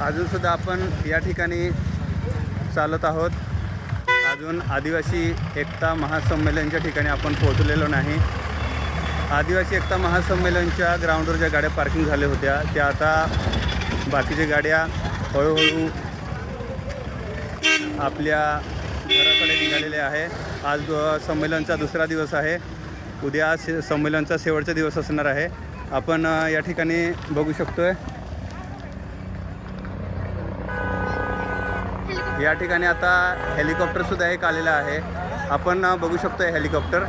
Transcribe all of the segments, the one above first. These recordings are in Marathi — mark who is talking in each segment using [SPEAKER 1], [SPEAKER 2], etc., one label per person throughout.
[SPEAKER 1] अजूनसुद्धा आपण या ठिकाणी चालत आहोत. अजून आदिवासी एकता महासंमेलनच्या ठिकाणी आपण पोहोचलेलो नाही. आदिवासी एकता महासंमेलनच्या ग्राउंडवर ज्या गाड्या पार्किंग झाल्या होत्या त्या आता बाकीच्या गाड्या हळूहळू आपल्या घराकडे निघालेल्या आहे. आज संमेलनचा दुसरा दिवस आहे. उद्या संमेलनचा शेवटचा दिवस असणार आहे. आपण या ठिकाणी बघू शकतोय. या ठिकाणी आता हेलिकॉप्टरसुद्धा एक आलेला आहे. आपण बघू शकतोय हेलिकॉप्टर.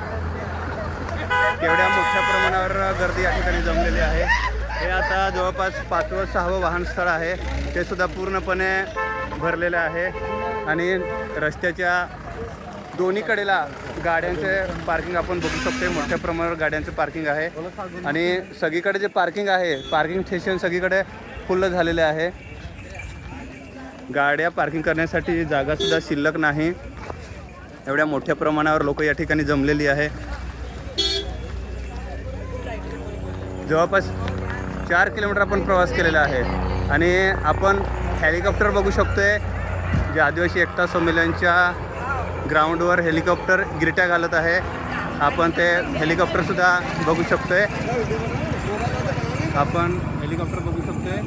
[SPEAKER 1] केवढ्या मोठ्या प्रमाणावर गर्दी या ठिकाणी जमलेली आहे. हे आता जवळपास 5वं 6वं वाहनस्थळ आहे. ते सुद्धा पूर्णपणे भरलेलं आहे आणि रस्त्याच्या दोन्ही कडेला गाड्यांचे पार्किंग आपण बघू शकतो. मोठ्या प्रमाणावर गाड्यांचं पार्किंग आहे आणि सगळीकडे जे पार्किंग आहे, पार्किंग स्टेशन सगळीकडे फुल्ल झालेले आहे. गाड्या पार्किंग करण्यासाठी जागासुद्धा शिल्लक नाही. एवढ्या मोठ्या प्रमाणावर लोक या ठिकाणी जमलेली आहे. जवळपास 4 किलोमीटर आपण प्रवास केलेला आहे आणि आपण हेलिकॉप्टर बघू शकतोय. जे आदिवासी एकता संमेलनच्या ग्राउंडवर हेलिकॉप्टर गिरट्या घालत आहे. आपण ते हेलिकॉप्टरसुद्धा बघू शकतोय. आपण हेलिकॉप्टर बघू शकतोय.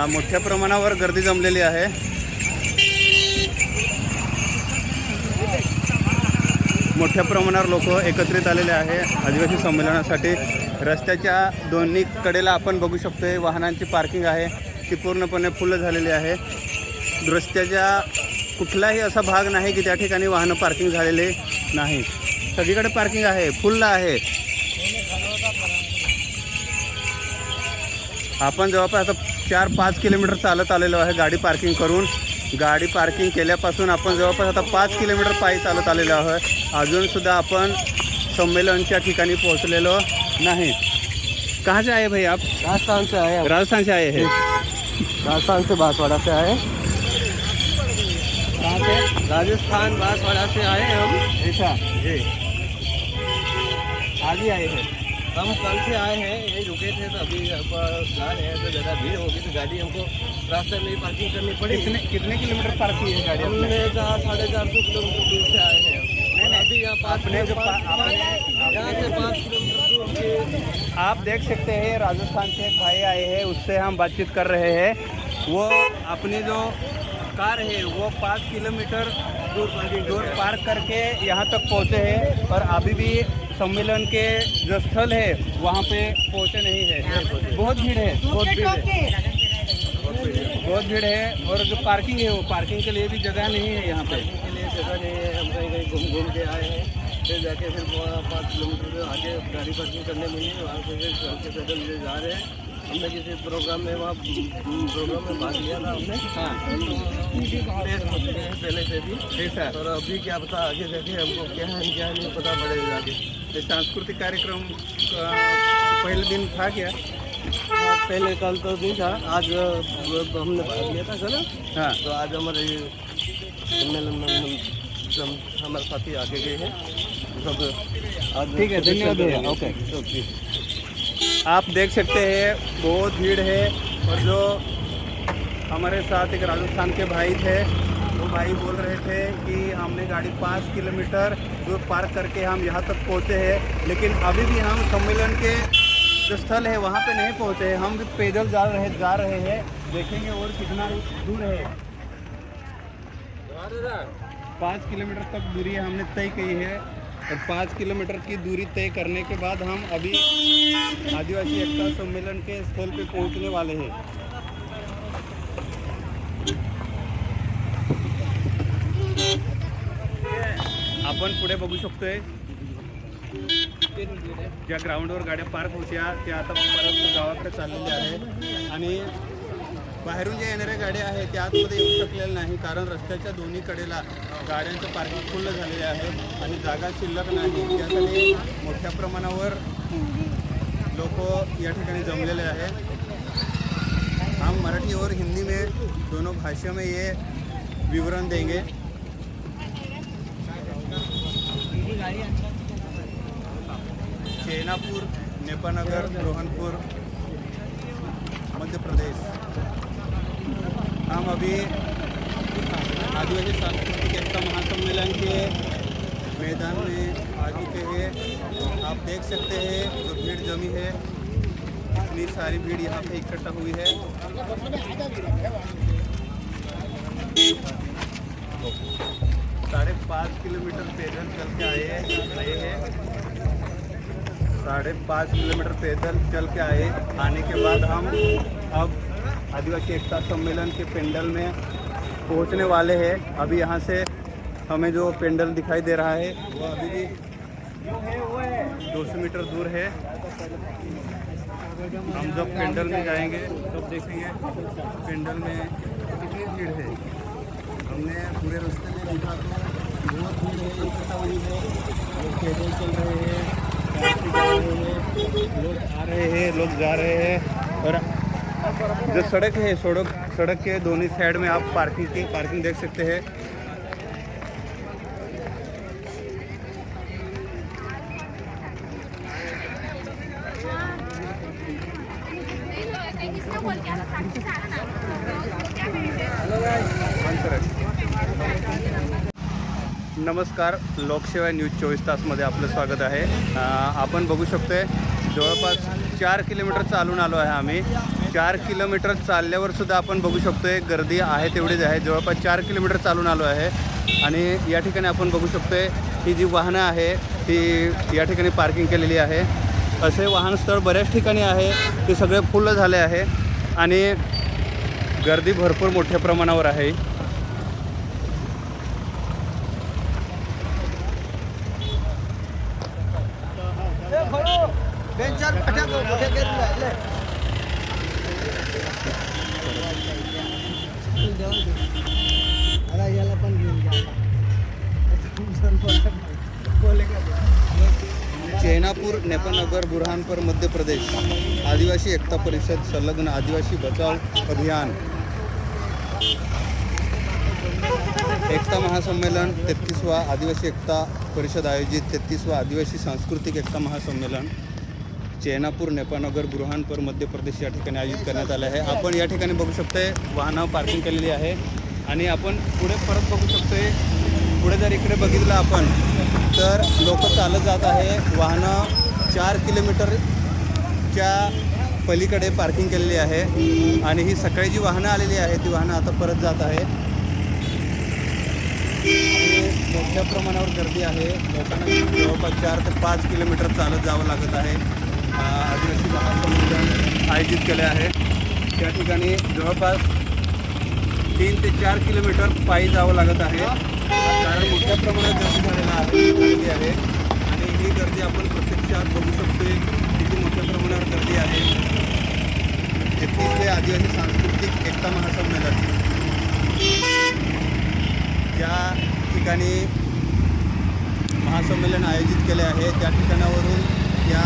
[SPEAKER 1] मोठ्या प्रमाणावर गर्दी जमलेली आहे. मोठ्या प्रमाणावर लोक एकत्रित आलेले आहे आदिवासी संमेलनासाठी. रस्त्याच्या दोन्ही कडेला आपण बघू शकतोय वाहनांची पार्किंग आहे ती पूर्णपणे फुल झालेली आहे. रस्त्याच्या कुठलाही असा भाग नाही की त्या ठिकाणी वाहनं पार्किंग झालेले नाही. सगळीकडे पार्किंग आहे, फुल्ल आहे. आपण जवळपास आता 4-5 किलोमीटर चालत आलेलो आहे गाडी पार्किंग करून. गाडी पार्किंग केल्यापासून आपण जवळपास आता 5 किलोमीटर पायी चालत आलेलो आहोत. अजूनसुद्धा आपण संमेलनच्या ठिकाणी पोहोचलेलो नाही. कहाँ से आए भाई आप?
[SPEAKER 2] राजस्थान से आए.
[SPEAKER 1] राजस्थान से आए हैं.
[SPEAKER 2] राजस्थान से बांसवाड़ा से आए.
[SPEAKER 1] कहाँ से?
[SPEAKER 2] राजस्थान बांसवाड़ा से आए हम.
[SPEAKER 1] ऐसा
[SPEAKER 2] जी,
[SPEAKER 1] आज ही आए हैं.
[SPEAKER 2] हम कल से आए हैं. यही रुके थे तो अभी अब जा रहे हैं. तो ज़्यादा भीड़ होगी तो गाड़ी हमको रास्ते में ही पार्किंग करनी पड़ी.
[SPEAKER 1] कितने किलोमीटर पार्क की है गाड़ी?
[SPEAKER 2] हमने 400-450 किलोमीटर दूर से आए हैं. अभी यहाँ
[SPEAKER 1] आपने जो
[SPEAKER 2] यहाँ से 5 किलोमीटर दूर के.
[SPEAKER 1] आप देख सकते हैं राजस्थान से एक भाई आए हैं, उससे हम बातचीत कर रहे हैं. वो अपनी जो कार है वो 5 किलोमीटर दूर पार्क करके यहाँ तक पहुँचे हैं और अभी भी सम्मेलन के जो स्थल है वहाँ पे पहुँचे नहीं है. बहुत भीड़ है, बहुत भीड़ है. और जो पार्किंग है वो पार्किंग के लिए भी जगह नहीं है यहाँ पे.
[SPEAKER 2] के लिए जगह नहीं है. हम कहीं घूम के आए हैं. फिर जाके फिर 5 किलोमीटर आगे गाड़ी पार्किंग करने मिली. वहाँ से फिर चल के पैदल जा रहे हैं. हमने किसी प्रोग्राम में वहाँ प्रोग्राम में भाग लिया था हमने.
[SPEAKER 1] हाँ,
[SPEAKER 2] पहले से भी.
[SPEAKER 1] ऐसा.
[SPEAKER 2] और अभी क्या पता आगे जाके हमको क्या है क्या नहीं पता पड़ेगा आगे.
[SPEAKER 1] ये सांस्कृतिक कार्यक्रम पहले दिन था क्या?
[SPEAKER 2] पहले कल तो नहीं था. आज हमने भाग लिया था कल.
[SPEAKER 1] हाँ,
[SPEAKER 2] तो आज हमारे सम्मेलन में हमारे साथी आगे गए हैं सब. आज
[SPEAKER 1] ठीक है, धन्यवाद भैया. ओके. आप देख सकते हैं बहुत भीड़ है. और जो हमारे साथ एक राजस्थान के भाई थे वो भाई बोल रहे थे कि हमने गाड़ी 5 किलोमीटर दूर पार्क करके हम यहाँ तक पहुँचे हैं, लेकिन अभी भी हम सम्मेलन के जो स्थल है वहाँ पे नहीं पहुँचे हैं. हम भी पैदल जा रहे हैं. देखेंगे और कितना दूर है. 5 किलोमीटर तक दूरी हमने तय की है और 5 किलोमीटर की दूरी तय करने के बाद हम अभी आदिवासी एकता सम्मेलन के स्थल पे पहुंचने वाले हैं. आपण पुढे बघू शकतोय ज्या ग्राउंडवर गाड्या पार्क होत्या त्या आता परत गावाकडे चाललेल्या आहे आणि बाहेरून जे येणाऱ्या गाड्या आहेत त्या आतमध्ये येऊ शकलेल्या नाही कारण रस्त्याच्या दोन्ही कडेला गाड्यांचं पार्किंग फुल्ल झालेले आहे आणि जागा शिल्लक नाही. त्यासाठी मोठ्या प्रमाणावर लोक या ठिकाणी जमलेले आहेत. हम मराठी और हिंदी में दोनों भाषा में ये विवरण देंगे. चेनापुर, नेपानगर, बुरहानपुर, मध्य प्रदेश। हम अभी आदिवासी सांस्कृतिक एकता महासम्मेलन के मैदान में आ चुके हैं। आप देख सकते हैं जो भीड़ जमी है, इतनी सारी भीड़ यहाँ पे इकट्ठा हुई है। 5.5 किलोमीटर पैदल चल के आए हैं। 5.5 किलोमीटर पैदल चल के आने के बाद हम अब आदिवासी एकता सम्मेलन के पेंडल में पहुंचने वाले हैं। अभी यहाँ से हमें जो पेंडल दिखाई दे रहा है वो अभी भी 200 मीटर दूर है। हम जब पेंडल में जाएंगे तब देखेंगे पेंडल में कितनी भीड़ है। हमने पूरे रास्ते में देखा तो बहुत भीड़ है, इकट्ठा हुई है। लोग पैदल चल रहे हैं, कार से जा रहे हैं, लोग आ रहे हैं, लोग जा रहे हैं। और जो सड़क है, सड़क के दोनों साइड में आप पार्किंग देख सकते हैं। नमस्कार, लोकसेवा न्यूज 24 तासमध्ये आपलं स्वागत आहे। आपण बघू शकतोय जवळपास 4 किलोमीटर चालून आलो आहे आम्ही। 4 किलोमीटर चालल्यावर सुद्धा आपण बघू शकतोय गर्दी आहे तेवढीच आहे। जवळपास 4 किलोमीटर चालून आलो आहे आणि या ठिकाणी आपण बघू शकतोय ही जी वाहनं आहे ती या ठिकाणी पार्किंग केलेली आहे। असे वाहनस्थळ बऱ्याच ठिकाणी आहे, ते सगळे फुल झाले आहे आणि गर्दी भरपूर मोठ्या प्रमाणावर आहे। चेनापुर, नेपानगर, बुरहानपुर, मध्य प्रदेश आदिवासी एकता परिषद संलग्न आदिवासी बचाव अभियान एकता महासम्मेलन 33वां आदिवासी एकता परिषद आयोजित 33वां आदिवासी सांस्कृतिक एकता महासम्मेलन चेनापुर, नेपानगर, बुरहानपुर, मध्य प्रदेश या ठिकाणी आयोजित करण्यात आले आहे। आपण या ठिकाणी बघू शकतोय वाहनं पार्किंग केलेली आहे आणि आपण पुढे परत बघू शकतोय। पुढे जर इकडे बघितलं आपण तर लोक चालत जात आहे। वाहनं 4 किलोमीटरच्या पलीकडे पार्किंग केलेली आहे आणि ही सकाळी जी वाहनं आलेली आहे ती वाहनं आता परत जात आहे। मोठ्या प्रमाणावर गर्दी आहे, लोकांना जवळपास 4 ते 5 किलोमीटर चालत जावं लागत आहे। आदिवासी महासम्मेलन आयोजित केले आहे त्या ठिकाणी जवळपास 3 ते 4 किलोमीटर पायी जावं लागत आहे, कारण मोठ्या प्रमाणात गर्दी आहे आणि ही गर्दी आपण प्रत्यक्षात बघू शकतोय किती मोठ्या प्रमाणावर गर्दी आहे। 33वे आदिवासी सांस्कृतिक एकता महासम्मेलन ज्या ठिकाणी महासंमेलन आयोजित केले आहे त्या ठिकाणावरून या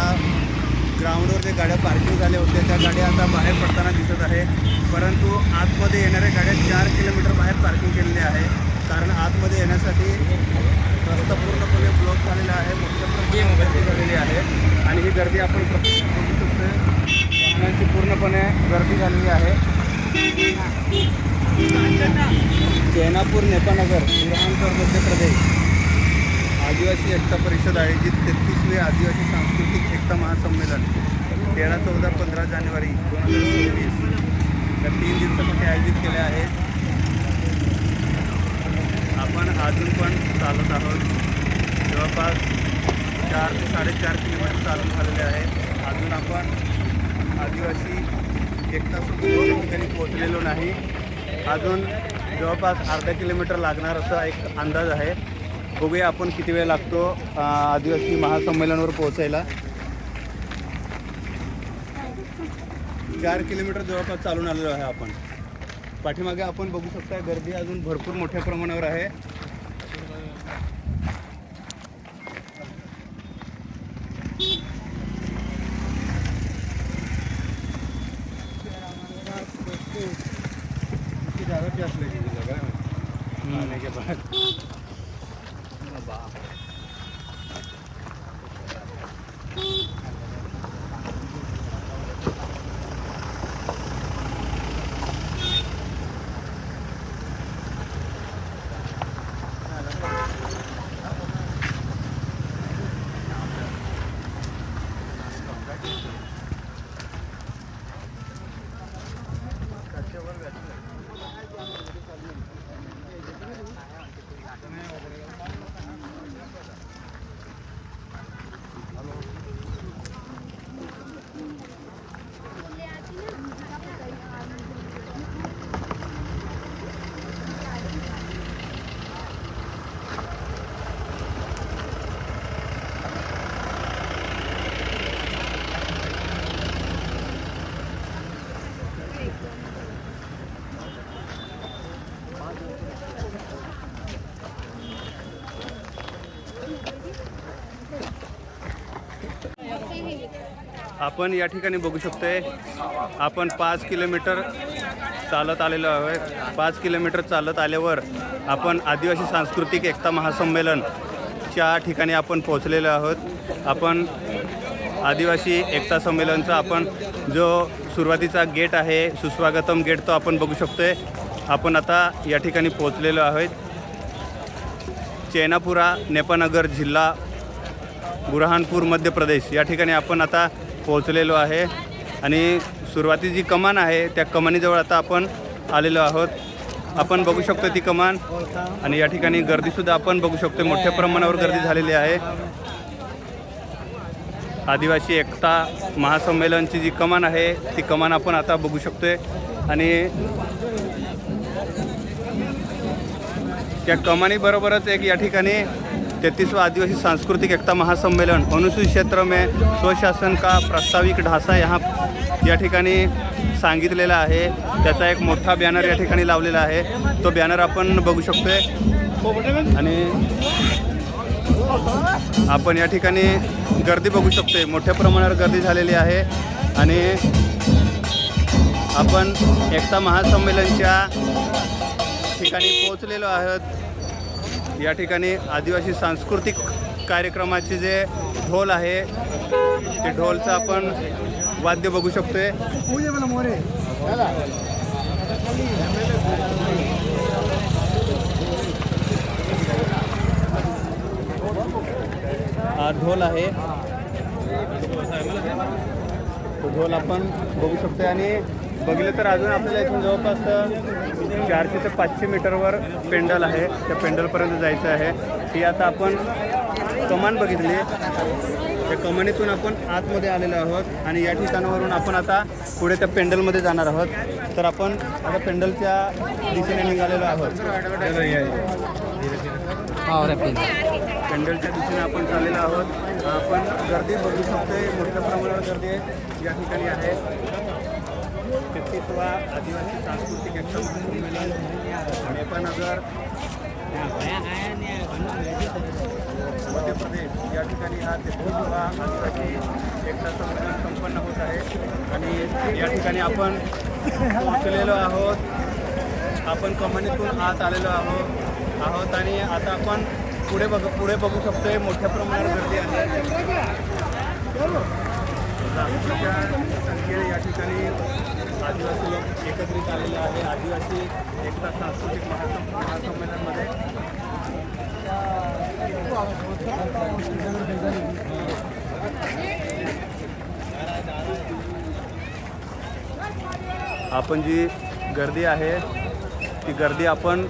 [SPEAKER 1] ग्राउंडवर जे गाड्या पार्किंग झाल्या होत्या त्या गाड्या आता बाहेर पडताना दिसत आहे, परंतु आतमध्ये येणाऱ्या गाड्या 4 किलोमीटर बाहेर पार्किंग केलेली आहे, कारण आतमध्ये येण्यासाठी रस्ता पूर्णपणे ब्लॉक झालेला आहे, मोठ्या प्रमाणात गर्दी झालेली आहे आणि ही गर्दी आपण बघू शकतो। वाहनांची पूर्णपणे गर्दी झालेली आहे। चेनापुर, नेपानगर, बुरहानपुर, मध्य प्रदेश आदिवासी एकता परिषद आयोजित 33वे आदिवासी सांस्कृतिक एकता महासम्मेलन 13, 14, 15 जानेवारी 2023 या 3 दिवसासाठी आयोजित केले आहे। आपण अजून पण चालत आहोत, जवळपास 4 ते 4.5 किलोमीटर चालून झालेले आहे। अजून आपण आदिवासी एकता सम्मेलन ठिकाणी पोहोचलेलो नाही, अजून जवळपास अर्धा किलोमीटर लागणार असा एक अंदाज आहे। बघूया आपण किती वेळ लागतो आदिवासी महासंमेलनावर पोहोचायला। 4 किलोमीटर जवळपास चालून आलेलो आहे आपण। पाठीमागे आपण बघू शकता गर्दी अजून भरपूर मोठ्या प्रमाणावर आहे। आपण या ठिकाणी बघू शकतोय आपण 5 किलोमीटर चालत आलेलो आहोत. 5 किलोमीटर चालत आल्यावर आपण आदिवासी सांस्कृतिक एकता महासंमेलनच्या ठिकाणी आपण पोहोचलेलो आहोत. आपण आदिवासी एकता संमेलनचा आपण जो सुरुवातीचा गेट आहे सुस्वागतम गेट तो आपण बघू शकतोय. आपण आता या ठिकाणी पोहोचलेलो आहोत. चैनापुरा नेपानगर जिल्हा बुरहानपूर मध्य प्रदेश या ठिकाणी आपण आता पोहोचलेलो आहे आणि सुरुवातीची जी कमान आहे त्या कमानीजवळ आता आपण आलेलो आहोत. आपण बघू शकतो ती कमान आणि या ठिकाणी गर्दीसुद्धा आपण बघू शकतो. मोठ्या प्रमाणावर गर्दी झालेली आहे. आदिवासी एकता महासंमेलनची जी कमान आहे ती कमान आपण आता बघू शकतोय आणि त्या कमानीबरोबरच एक या ठिकाणी 33वां आदिवासी सांस्कृतिक एकता महासम्मेलन अनुसूचित क्षेत्र में स्वशासन का प्रास्ताविक ढाचा या ठिकाणी सांगितलेला आहे. त्याचा एक मोठा बॅनर या ठिकाणी लावलेला आहे. तो बॅनर आपण बघू शकतोय आणि आपण या ठिकाणी गर्दी बघू शकतोय. मोठ्या प्रमाणावर गर्दी झालेली आहे आणि आपण एकता महासंमेलनच्या ठिकाणी पोहोचलेलो आहोत. या ठिकाणी आदिवासी सांस्कृतिक कार्यक्रमाचे जे ढोल आहे ते ढोलचं आपण वाद्य बघू शकतोय. हा ढोल आहे. तो ढोल आपण बघू शकतोय आणि बघितलं तर अजून आपल्याला इथून जवळपास 400 ते 500 मीटरवर पेंडल आहे. त्या पेंडलपर्यंत जायचं आहे. ही आता आपण कमान बघितली. त्या कमानीतून आपण आतमध्ये आलेलो आहोत आणि या ठिकाणावरून आपण आता पुढे त्या पेंडलमध्ये जाणार आहोत. तर आपण आता पेंडलच्या दिशेने निघालेलो आहोत. पेंडलच्या दिशेने आपण चाललेलो आहोत. आपण गर्दी बघू शकतोय. मोठ्या प्रमाणावर गर्दी या ठिकाणी आहे. 33वां आदिवासी सांस्कृतिक एकता महासंमेलन नेपानगर मध्य प्रदेश या ठिकाणी हा 33वां आदिवासी एकता संमेलन संपन्न होत आहे आणि या ठिकाणी आपण पोहोचलेलो आहोत. आपण कमानीतून आत आलेलो आहोत आणि आता आपण पुढे बघू शकतोय. मोठ्या प्रमाणावर गर्दी आहे. संख्येने या ठिकाणी आदिवासी लोक एकत्रित आलेले आहे. आदिवासी एकता सांस्कृतिक महासंमेलनमध्ये आपण जी गर्दी आहे ती गर्दी आपण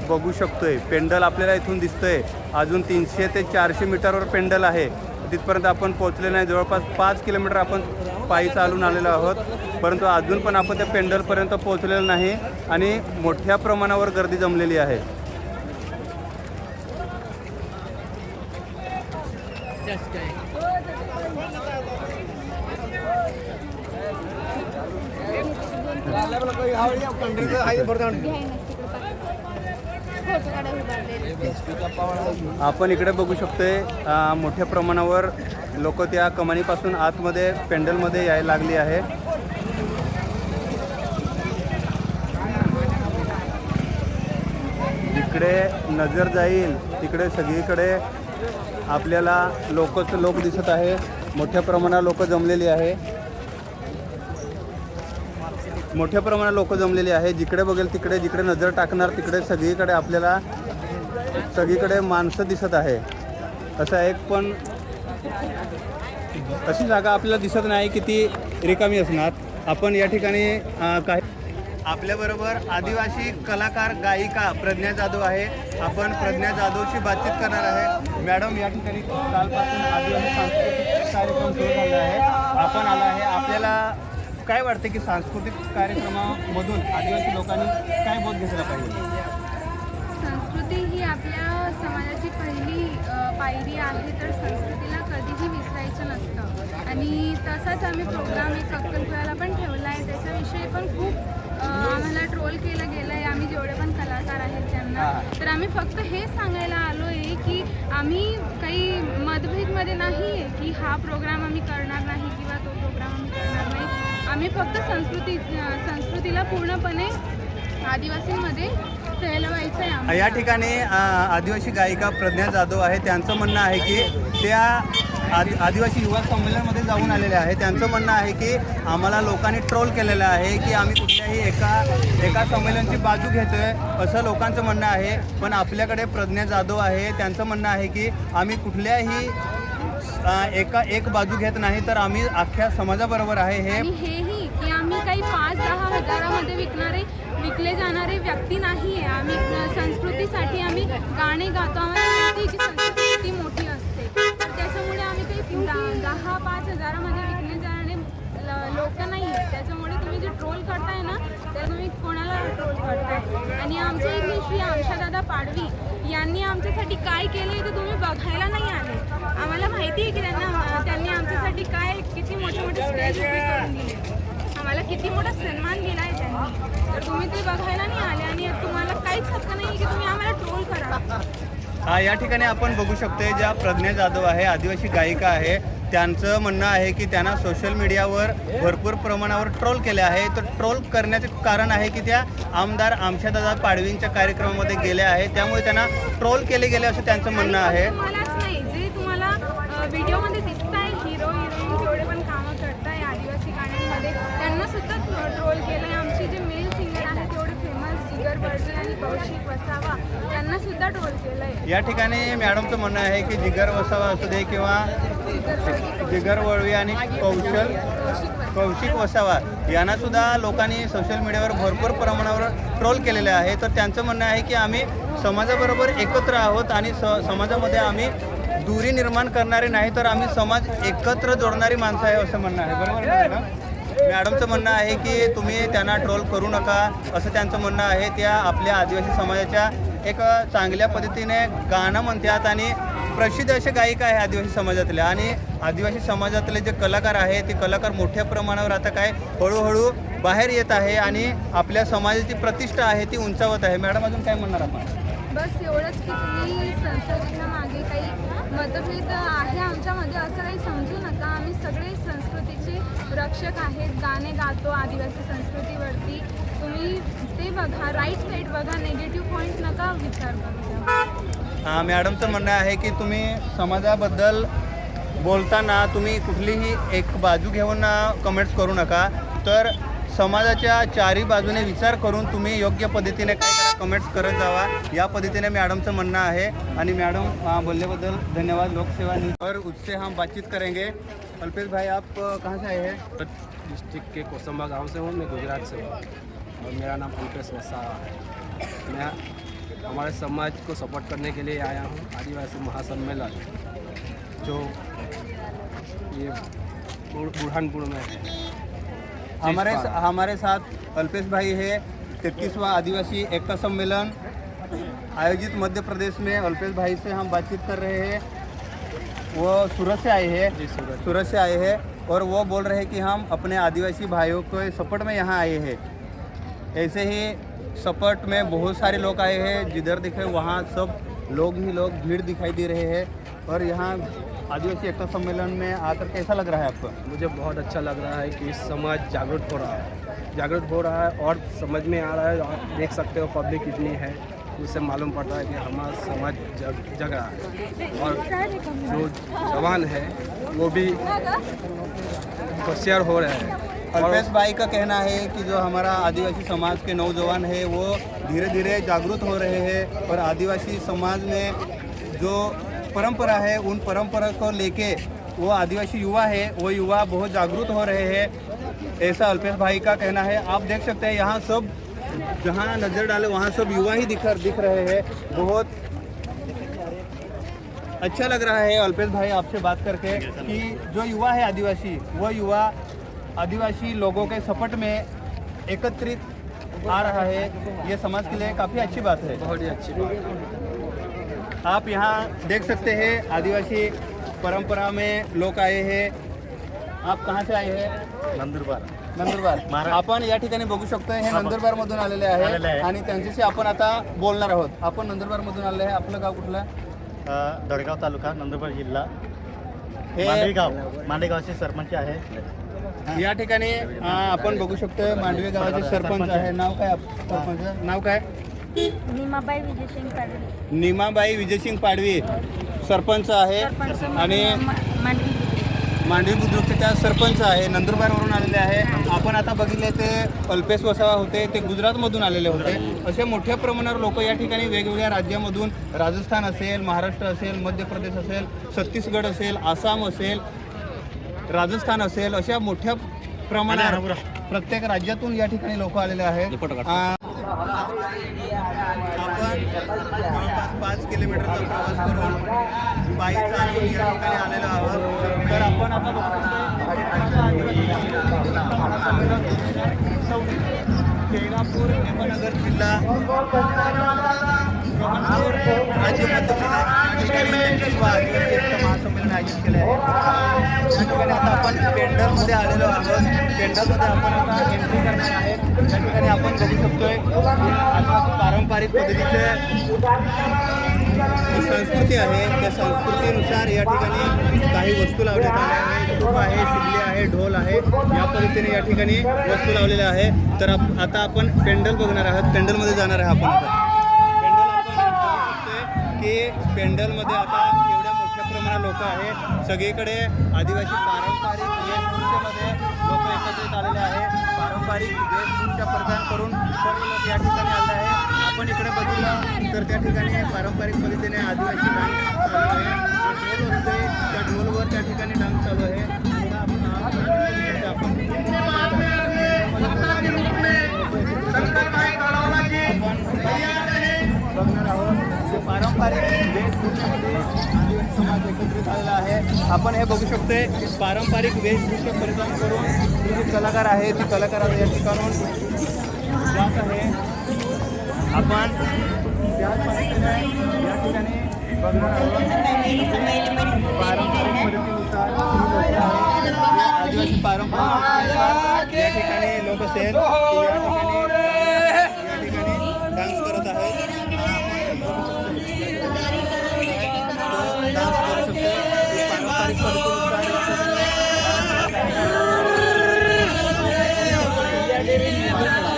[SPEAKER 1] बघू शकतोय. पेंडल आपल्याला इथून दिसतंय. अजून 300 ते 400 मीटरवर पेंडल आहे. तिथपर्यंत आपण पोहोचले नाही. जवळपास 5 किलोमीटर आपण पायी चालून आलेलो आहोत. परंतु अजून पण आपण त्या पेंडलपर्यंत पोहोचलेलो नाही आणि मोठ्या प्रमाणावर गर्दी जमलेली आहे. आपण इकडे बघू शकतोय मोठ्या प्रमाणावर लोक त्या कमानीपासून आतमध्ये पेंडलमध्ये यायला लागली आहे. जिकडे नजर जाईल तिकडे सगळीकडे आपल्याला लोक दिसत आहे. मोठ्या प्रमाणात लोक जमलेली आहे. मोठ्या प्रमाणात लोक जमलेली आहे. जिकडे बघेल तिकडे जिकडे नजर टाकणार तिकडे सगळीकडे आपल्याला सगळीकडे माणसं दिसत आहे. असं एक पण अशी जागा आपल्याला दिसत नाही की ती रिकामी असणार. आपण या ठिकाणी काही आपल्याबरोबर आदिवासी कलाकार गायिका प्रज्ञा जाधव आहे. आपण प्रज्ञा जाधवशी बातचीत करणार आहे. मॅडम या ठिकाणी कालपासून आदिवासी सांस्कृतिक कार्यक्रम सुरू झाला आहे. आपण आला आहे. आपल्याला काय वाटते की सांस्कृतिक कार्यक्रमामधून आदिवासी लोकांनी काय बोध घेतला पाहिजे?
[SPEAKER 3] संस्कृती ही आपल्या समाजाची पहिली पायरी आहे. तर संस्कृतीला कधीही विसरायचं नसतं आणि तसाच आम्ही प्रोग्राम एक अक्कलकुळाला पण ठेवला आहे. त्याच्याविषयी पण खूप आम्हाला ट्रोल केलं गेलं आहे. आम्ही जेवढे पण कलाकार आहेत त्यांना तर आम्ही फक्त हेच सांगायला आलो आहे की आम्ही काही मतभेदमध्ये नाही आहे की हा प्रोग्राम आम्ही करणार नाही किंवा तो प्रोग्राम आम्ही करणार नाही. आम्ही फक्त संस्कृतीला पूर्णपणे आदिवासींमध्ये फैलवायचं आहे आम्हाला.
[SPEAKER 1] या ठिकाणी आदिवासी गायिका प्रज्ञा जाधव आहे. त्यांचं म्हणणं आहे की त्या आदिवासी युवा संमेलनामध्ये जाऊन आलेले आहे. त्यांचं म्हणणं आहे की आम्हाला लोकांनी ट्रोल केलेलं आहे की आम्ही कुठल्याही एका संमेलनाची बाजू घेतोय असं लोकांचं म्हणणं आहे. पण आपल्याकडे प्रज्ञा जाधव आहे. त्यांचं म्हणणं आहे की आम्ही कुठल्याही एक बाजू घेत नाही, तर आम्ही अख्ख्या समाजाबरोबर आहे.
[SPEAKER 3] आणि हेही की आम्ही काही 5-10 हजारामध्ये विकले जाणारे व्यक्ती नाही आहे. आम्ही संस्कृतीसाठी आम्ही गाणे गातो. आम्हाला माहिती आहे की संस्कृती किती मोठी असते, तर त्याच्यामुळे आम्ही काही 10-5 हजारामध्ये विकले जाणारे लोक नाही आहेत. त्याच्यामुळे तुम्ही जे ट्रोल करताय ना, तर तुम्ही कोणाला ट्रोल करताय. आणि आमचे इथले श्री आमशादादा पाडवी यांनी आमच्यासाठी काय केलं आहे ते तुम्ही बघायला नाही आले. आम्हाला माहिती आहे की त्यांनी आमच्यासाठी किती मोठे स्टेज उभे करून दिले, आम्हाला किती मोठा सन्मान दिला आहे त्यांनी, तर तुम्ही ते बघायला नाही आले. आणि तुम्हाला काहीच हक्क नाही की तुम्ही आम्हाला ट्रोल करा.
[SPEAKER 1] या ठिकाणी आपण बघू शकतोय ज्या प्रज्ञा जाधव आहे, आदिवासी गायिका आहे, त्यांचं म्हणणं आहे की त्यांना सोशल मीडियावर भरपूर प्रमाणावर ट्रोल केले आहे. तर ट्रोल करण्याचे कारण आहे की त्या आमदार आमशादादा पाडवींच्या कार्यक्रमामध्ये गेल्या आहे, त्यामुळे त्यांना ट्रोल केले गेले असं त्यांचं म्हणणं आहे.
[SPEAKER 3] तुम्हालाच नाही, जे तुम्हाला व्हिडिओमध्ये दिसत आहे हिरो हिरोईन जेवढे पण कामं करताय आदिवासी गाण्यांमध्ये, त्यांना सुद्धा ट्रोल केलं आहे. आमचे जे मेल सिंगर आहेत तेवढे फेमस जिगर बर्जे आणि कौशिक वसावा, त्यांना सुद्धा ट्रोल केलं आहे.
[SPEAKER 1] या ठिकाणी मॅडमचं म्हणणं आहे की जिगर वसावा असू दे किंवा जिगर वळवी आणि कौशिक वसावा यांना सुद्धा लोकांनी सोशल मीडियावर भरपूर प्रमाणावर ट्रोल केलेले आहे. तर त्यांचं म्हणणं आहे की आम्ही समाजाबरोबर एकत्र आहोत आणि समाजामध्ये आम्ही दुरी निर्माण करणारे नाही, तर आम्ही समाज एकत्र जोडणारी माणसं आहे असं म्हणणं आहे. बरोबर आहे ना? मॅडमचं म्हणणं आहे की तुम्ही त्यांना ट्रोल करू नका असं त्यांचं म्हणणं आहे. त्या आपल्या आदिवासी समाजाच्या एक चांगल्या पद्धतीने गाणं म्हणतात आणि प्रसिद्ध असे गायिका आहे आदिवासी समाजातल्या. आणि आदिवासी समाजातले जे कलाकार आहे ते कलाकार मोठ्या प्रमाणावर आता काय हळूहळू बाहेर येत आहे आणि आपल्या समाजाची प्रतिष्ठा आहे ती उंचावत आहे. मॅडम अजून काय म्हणणार आपण?
[SPEAKER 3] बस एवढंच की तुम्ही संस्कृतीच्या मागे काही मतभेद आहे आमच्यामध्ये असं काही समजू नका. आम्ही सगळे संस्कृतीचे रक्षक आहेत, गाणे गातो आदिवासी संस्कृतीवरती. तुम्ही ते बघा, राईट साईड बघा, निगेटिव्ह पॉईंट नका विचार करू.
[SPEAKER 1] मॅडमचं म्हणणं आहे की तुम्ही समाजाबद्दल बोलताना तुम्ही कुठलीही एक बाजू घेऊन कमेंट्स करू नका, तर समाजाच्या चारी बाजूने विचार करून तुम्ही योग्य पद्धतीने काय करा, कमेंट्स करत जावा, या पद्धतीने मॅडमचं म्हणणं आहे. आणि मॅडम बोलल्याबद्दल धन्यवाद. लोकसेवा और उससे हम बातचीत करेंगे. अल्पेश भाई, आप कहाँ से आए हैं?
[SPEAKER 2] डिस्ट्रिक्ट के कोसंबा गांव से हूँ, मैं गुजरात से हूँ और मेरा नाम अल्पेश वसावा है. मैं हमारे समाज को सपोर्ट करने के लिए आया हूँ. आदिवासी महासम्मेलन जो ये बुरहानपुर में है.
[SPEAKER 1] हमारे साथ अल्पेश भाई है. 33वां आदिवासी एकता सम्मेलन आयोजित मध्य प्रदेश में. अल्पेश भाई से हम बातचीत कर रहे हैं. वो सूरत से आए हैं.
[SPEAKER 2] जी,
[SPEAKER 1] सूरत से आए हैं और वो बोल रहे हैं कि हम अपने आदिवासी भाइयों के सपोर्ट में यहाँ आए हैं. ऐसे ही सपोर्ट में बहुत सारे लोग आए हैं. जिधर दिखे वहाँ सब लोग ही लोग भीड़ दिखाई दे रहे हैं. और यहाँ आदिवासी एकता सम्मेलन में आकर कैसा लग रहा है आपको?
[SPEAKER 2] मुझे बहुत अच्छा लग रहा है कि समाज जागरूक हो रहा है और समझ में आ रहा है. आप देख सकते हो पब्लिक कितनी है, उससे मालूम पड़ता है कि हमारा समाज जग रहा है. और जो जवान है वो भी होशियार हो रहे हैं.
[SPEAKER 1] अल्पेश भाई का कहना है कि जो हमारा आदिवासी समाज के नौजवान है वो धीरे धीरे जागरूक हो रहे हैं और आदिवासी समाज में जो परंपरा है उन परंपरा को लेके वो आदिवासी युवा है वो युवा बहुत जागरूक हो रहे हैं, ऐसा अल्पेश भाई का कहना है. आप देख सकते हैं यहाँ सब जहाँ नज़र डाले वहाँ सब युवा ही दिख रहे हैं. बहुत अच्छा लग रहा है अल्पेश भाई आपसे बात करके कि जो युवा है आदिवासी वो युवा आदिवासी लोगों के सपोर्ट में एकत्रित आ रहा है. ये समाज के लिए काफ़ी अच्छी बात है.
[SPEAKER 2] बहुत ही अच्छी बात है.
[SPEAKER 1] आप यहाँ देख सकते हैं आदिवासी परंपरा में लोग आए हैं. आप कहाँ से आए हैं? नंदुरबार. आपण या ठिकाणी बघू शकतो हे नंदुरबार मधून आलेले आहे आणि त्यांच्याशी आपण आता बोलणार आहोत. आपण नंदुरबार मधून आले आहे. आपलं गाव कुठलं?
[SPEAKER 4] दडगाव तालुका नंदुरबार जिल्हा
[SPEAKER 1] हे
[SPEAKER 4] मांडेगावचे सरपंच आहे.
[SPEAKER 1] या ठिकाणी आपण बघू शकतो मांडवे गावाचे सरपंच आहे. नाव काय सरपंच नाव काय?
[SPEAKER 5] निमाबाई विजयसिंग पाडवी.
[SPEAKER 1] निमाबाई विजयसिंग पाडवी सरपंच आहे आणि मांडवी बुद्रुकचे त्या सरपंच आहे. नंदुरबारवरून आलेले आहे. आपण आता बघितले ते अल्पेश वसावा होते, ते गुजरातमधून आलेले होते. असे मोठ्या प्रमाणावर लोक या ठिकाणी वेगवेगळ्या राज्यामधून, राजस्थान असेल, महाराष्ट्र असेल, मध्य प्रदेश असेल, छत्तीसगड असेल, आसाम असेल, राजस्थान असेल, अशा मोठ्या प्रमाणावर प्रत्येक राज्यातून या ठिकाणी लोक आलेले आहेत. आपण जवळपास 5 किलोमीटरचा प्रवास करून पायी चालून या ठिकाणी आलेलो आहोत. तर आपण आता शेगापूर हेमनगर जिल्हा राज्य मध्य प्रदेश महासंमेलन आयोजित केले आहे. या ठिकाणी आता आपण पेंडरमध्ये आलेलो आहोत. पेंडरमध्ये आपण आता एंट्री करणार आहे. या ठिकाणी आपण बघू शकतोय पारंपरिक पद्धतीचे संस्कृती आहे. त्या संस्कृतीनुसार या ठिकाणी काही वस्तू लावण्यात आल्या आहे. सूप आहे, शिगली आहे, ढोल आहे. या पद्धतीने या ठिकाणी वस्तू लावलेल्या आहे. तर आता आपण पेंडल बघणार आहोत. पेंडलमध्ये जाणार आहे आपण आता. पेंडल आपण बघू शकतोय की पेंडलमध्ये आता एवढ्या मोठ्या प्रमाणात लोक आहे. सगळीकडे आदिवासी पारंपरिक वेशभूषेमध्ये लोक एकत्रित आलेले आहे. पारंपरिक वेशभूषा परिधान करून सर्व लोक या ठिकाणी आले आहे. आपण इकडे बघितलं तर त्या ठिकाणी पारंपरिक पद्धतीने आदिवासी डान्स चालू आहे. ढोल असते, त्या ढोलवर त्या ठिकाणी डान्स चालू आहे. बघणार आहोत पारंपरिक वेशभूषेमध्ये आदिवासी समाज एकत्रित आलेला आहे. आपण हे बघू शकतोय पारंपरिक वेशभूषा परिधान करून जे कलाकार आहे ती कलाकार या ठिकाणून जात आहे. आपण त्याच पद्धतीने या ठिकाणी बघणार आहोत पारंपरिक पद्धतीनुसार आदिवासी पारंपरिक या ठिकाणी लोक असेल या ठिकाणी डान्स करत आहेत. डान्स करू शकतो पारंपरिक पद्धतीनुसार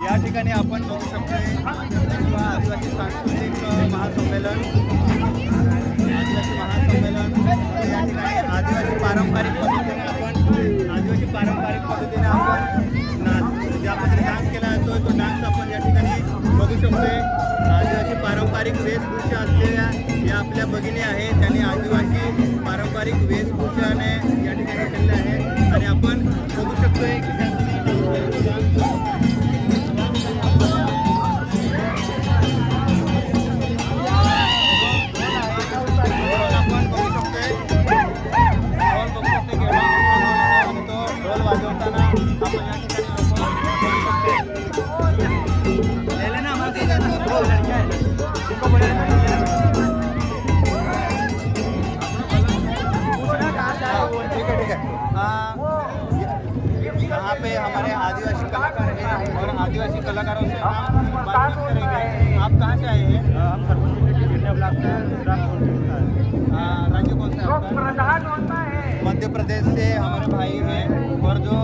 [SPEAKER 1] या ठिकाणी आपण बघू शकतो आदिवासी सांस्कृतिक महासंमेलन या ठिकाणी आदिवासी पारंपरिक पद्धतीने आपण नाच ज्या पद्धतीने डान्स केला जातो तो डान्स आपण या ठिकाणी बघू शकतोय. आदिवासी पारंपरिक वेशभूषा असलेल्या या आपल्या भगिनी आहे. त्यांनी आदिवासी पारंपरिक वेशभूषाने या ठिकाणी केलेले आहे आणि आपण बघू शकतोय की यहाँ पे हमारे आदिवासी कलाकार हैं और आदिवासी कलाकारों से हम बातचीत करेंगे. आप कहाँ से आए हैं? हम राज्य कौन सा है? मध्य प्रदेश से हमारे भाई हैं. और जो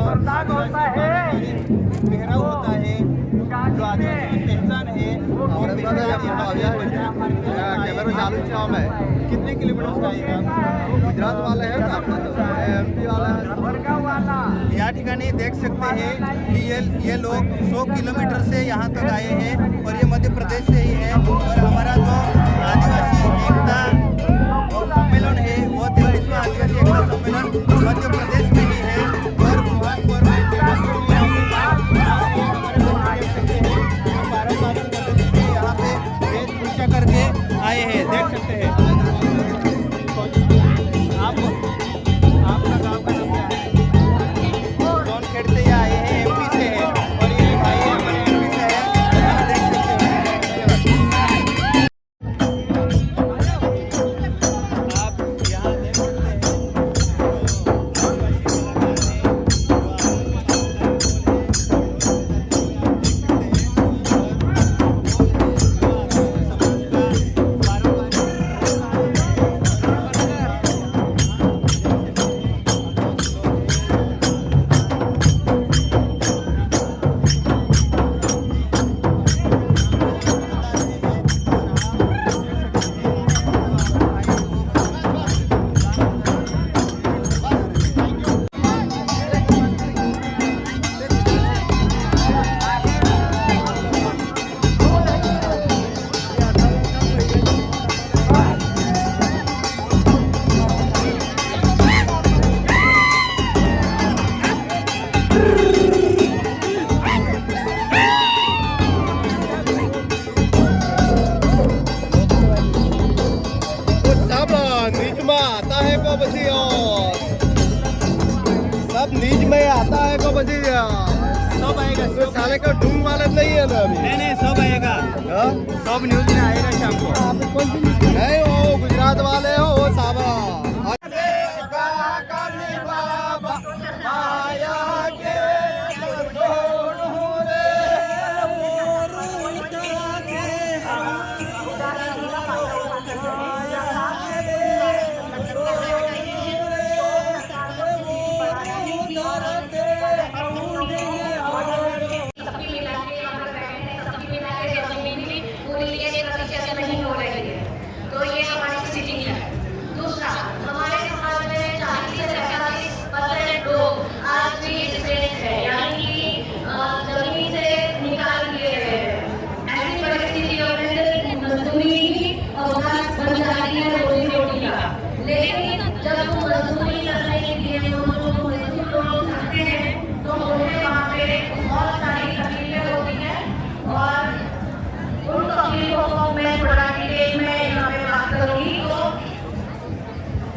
[SPEAKER 1] पहराव होता है, जो आदिवासी की पहचान है
[SPEAKER 4] है और कैमरा चालू काम है। कितने किलोमीटर से आएगा? गुजरात वाला है, MP वाला है।
[SPEAKER 1] या ठिकाणी देख सकते हैं कि ये लोग 100 किलोमीटर से यहाँ तक आए हैं और ये मध्य प्रदेश से ही है। और हमारा जो आदिवासी एकता सम्मेलन है वो 43वां आदिवासी एकता सम्मेलन मध्य प्रदेश में ही है। और भगवान पारंपरिक पद्धति से यहाँ पे वेशभूषा करके आए हैं, देख सकते हैं। आपका गाँव का नाम क्या है? कौन खेड़ते ये आए हैं, MP से है और ये भाई हमारे MP से है। यहाँ देख सकते हैं। आप यहाँ देख सकते
[SPEAKER 2] सब नीच में आता है को बची
[SPEAKER 1] सब आएगा,
[SPEAKER 2] तो साले का ढूंढ वाले नहीं है ना अभी।
[SPEAKER 1] नहीं सब आएगा, सब न्यूज में आएगा शाम को।
[SPEAKER 2] नहीं वो गुजरात वाले हो वो साबा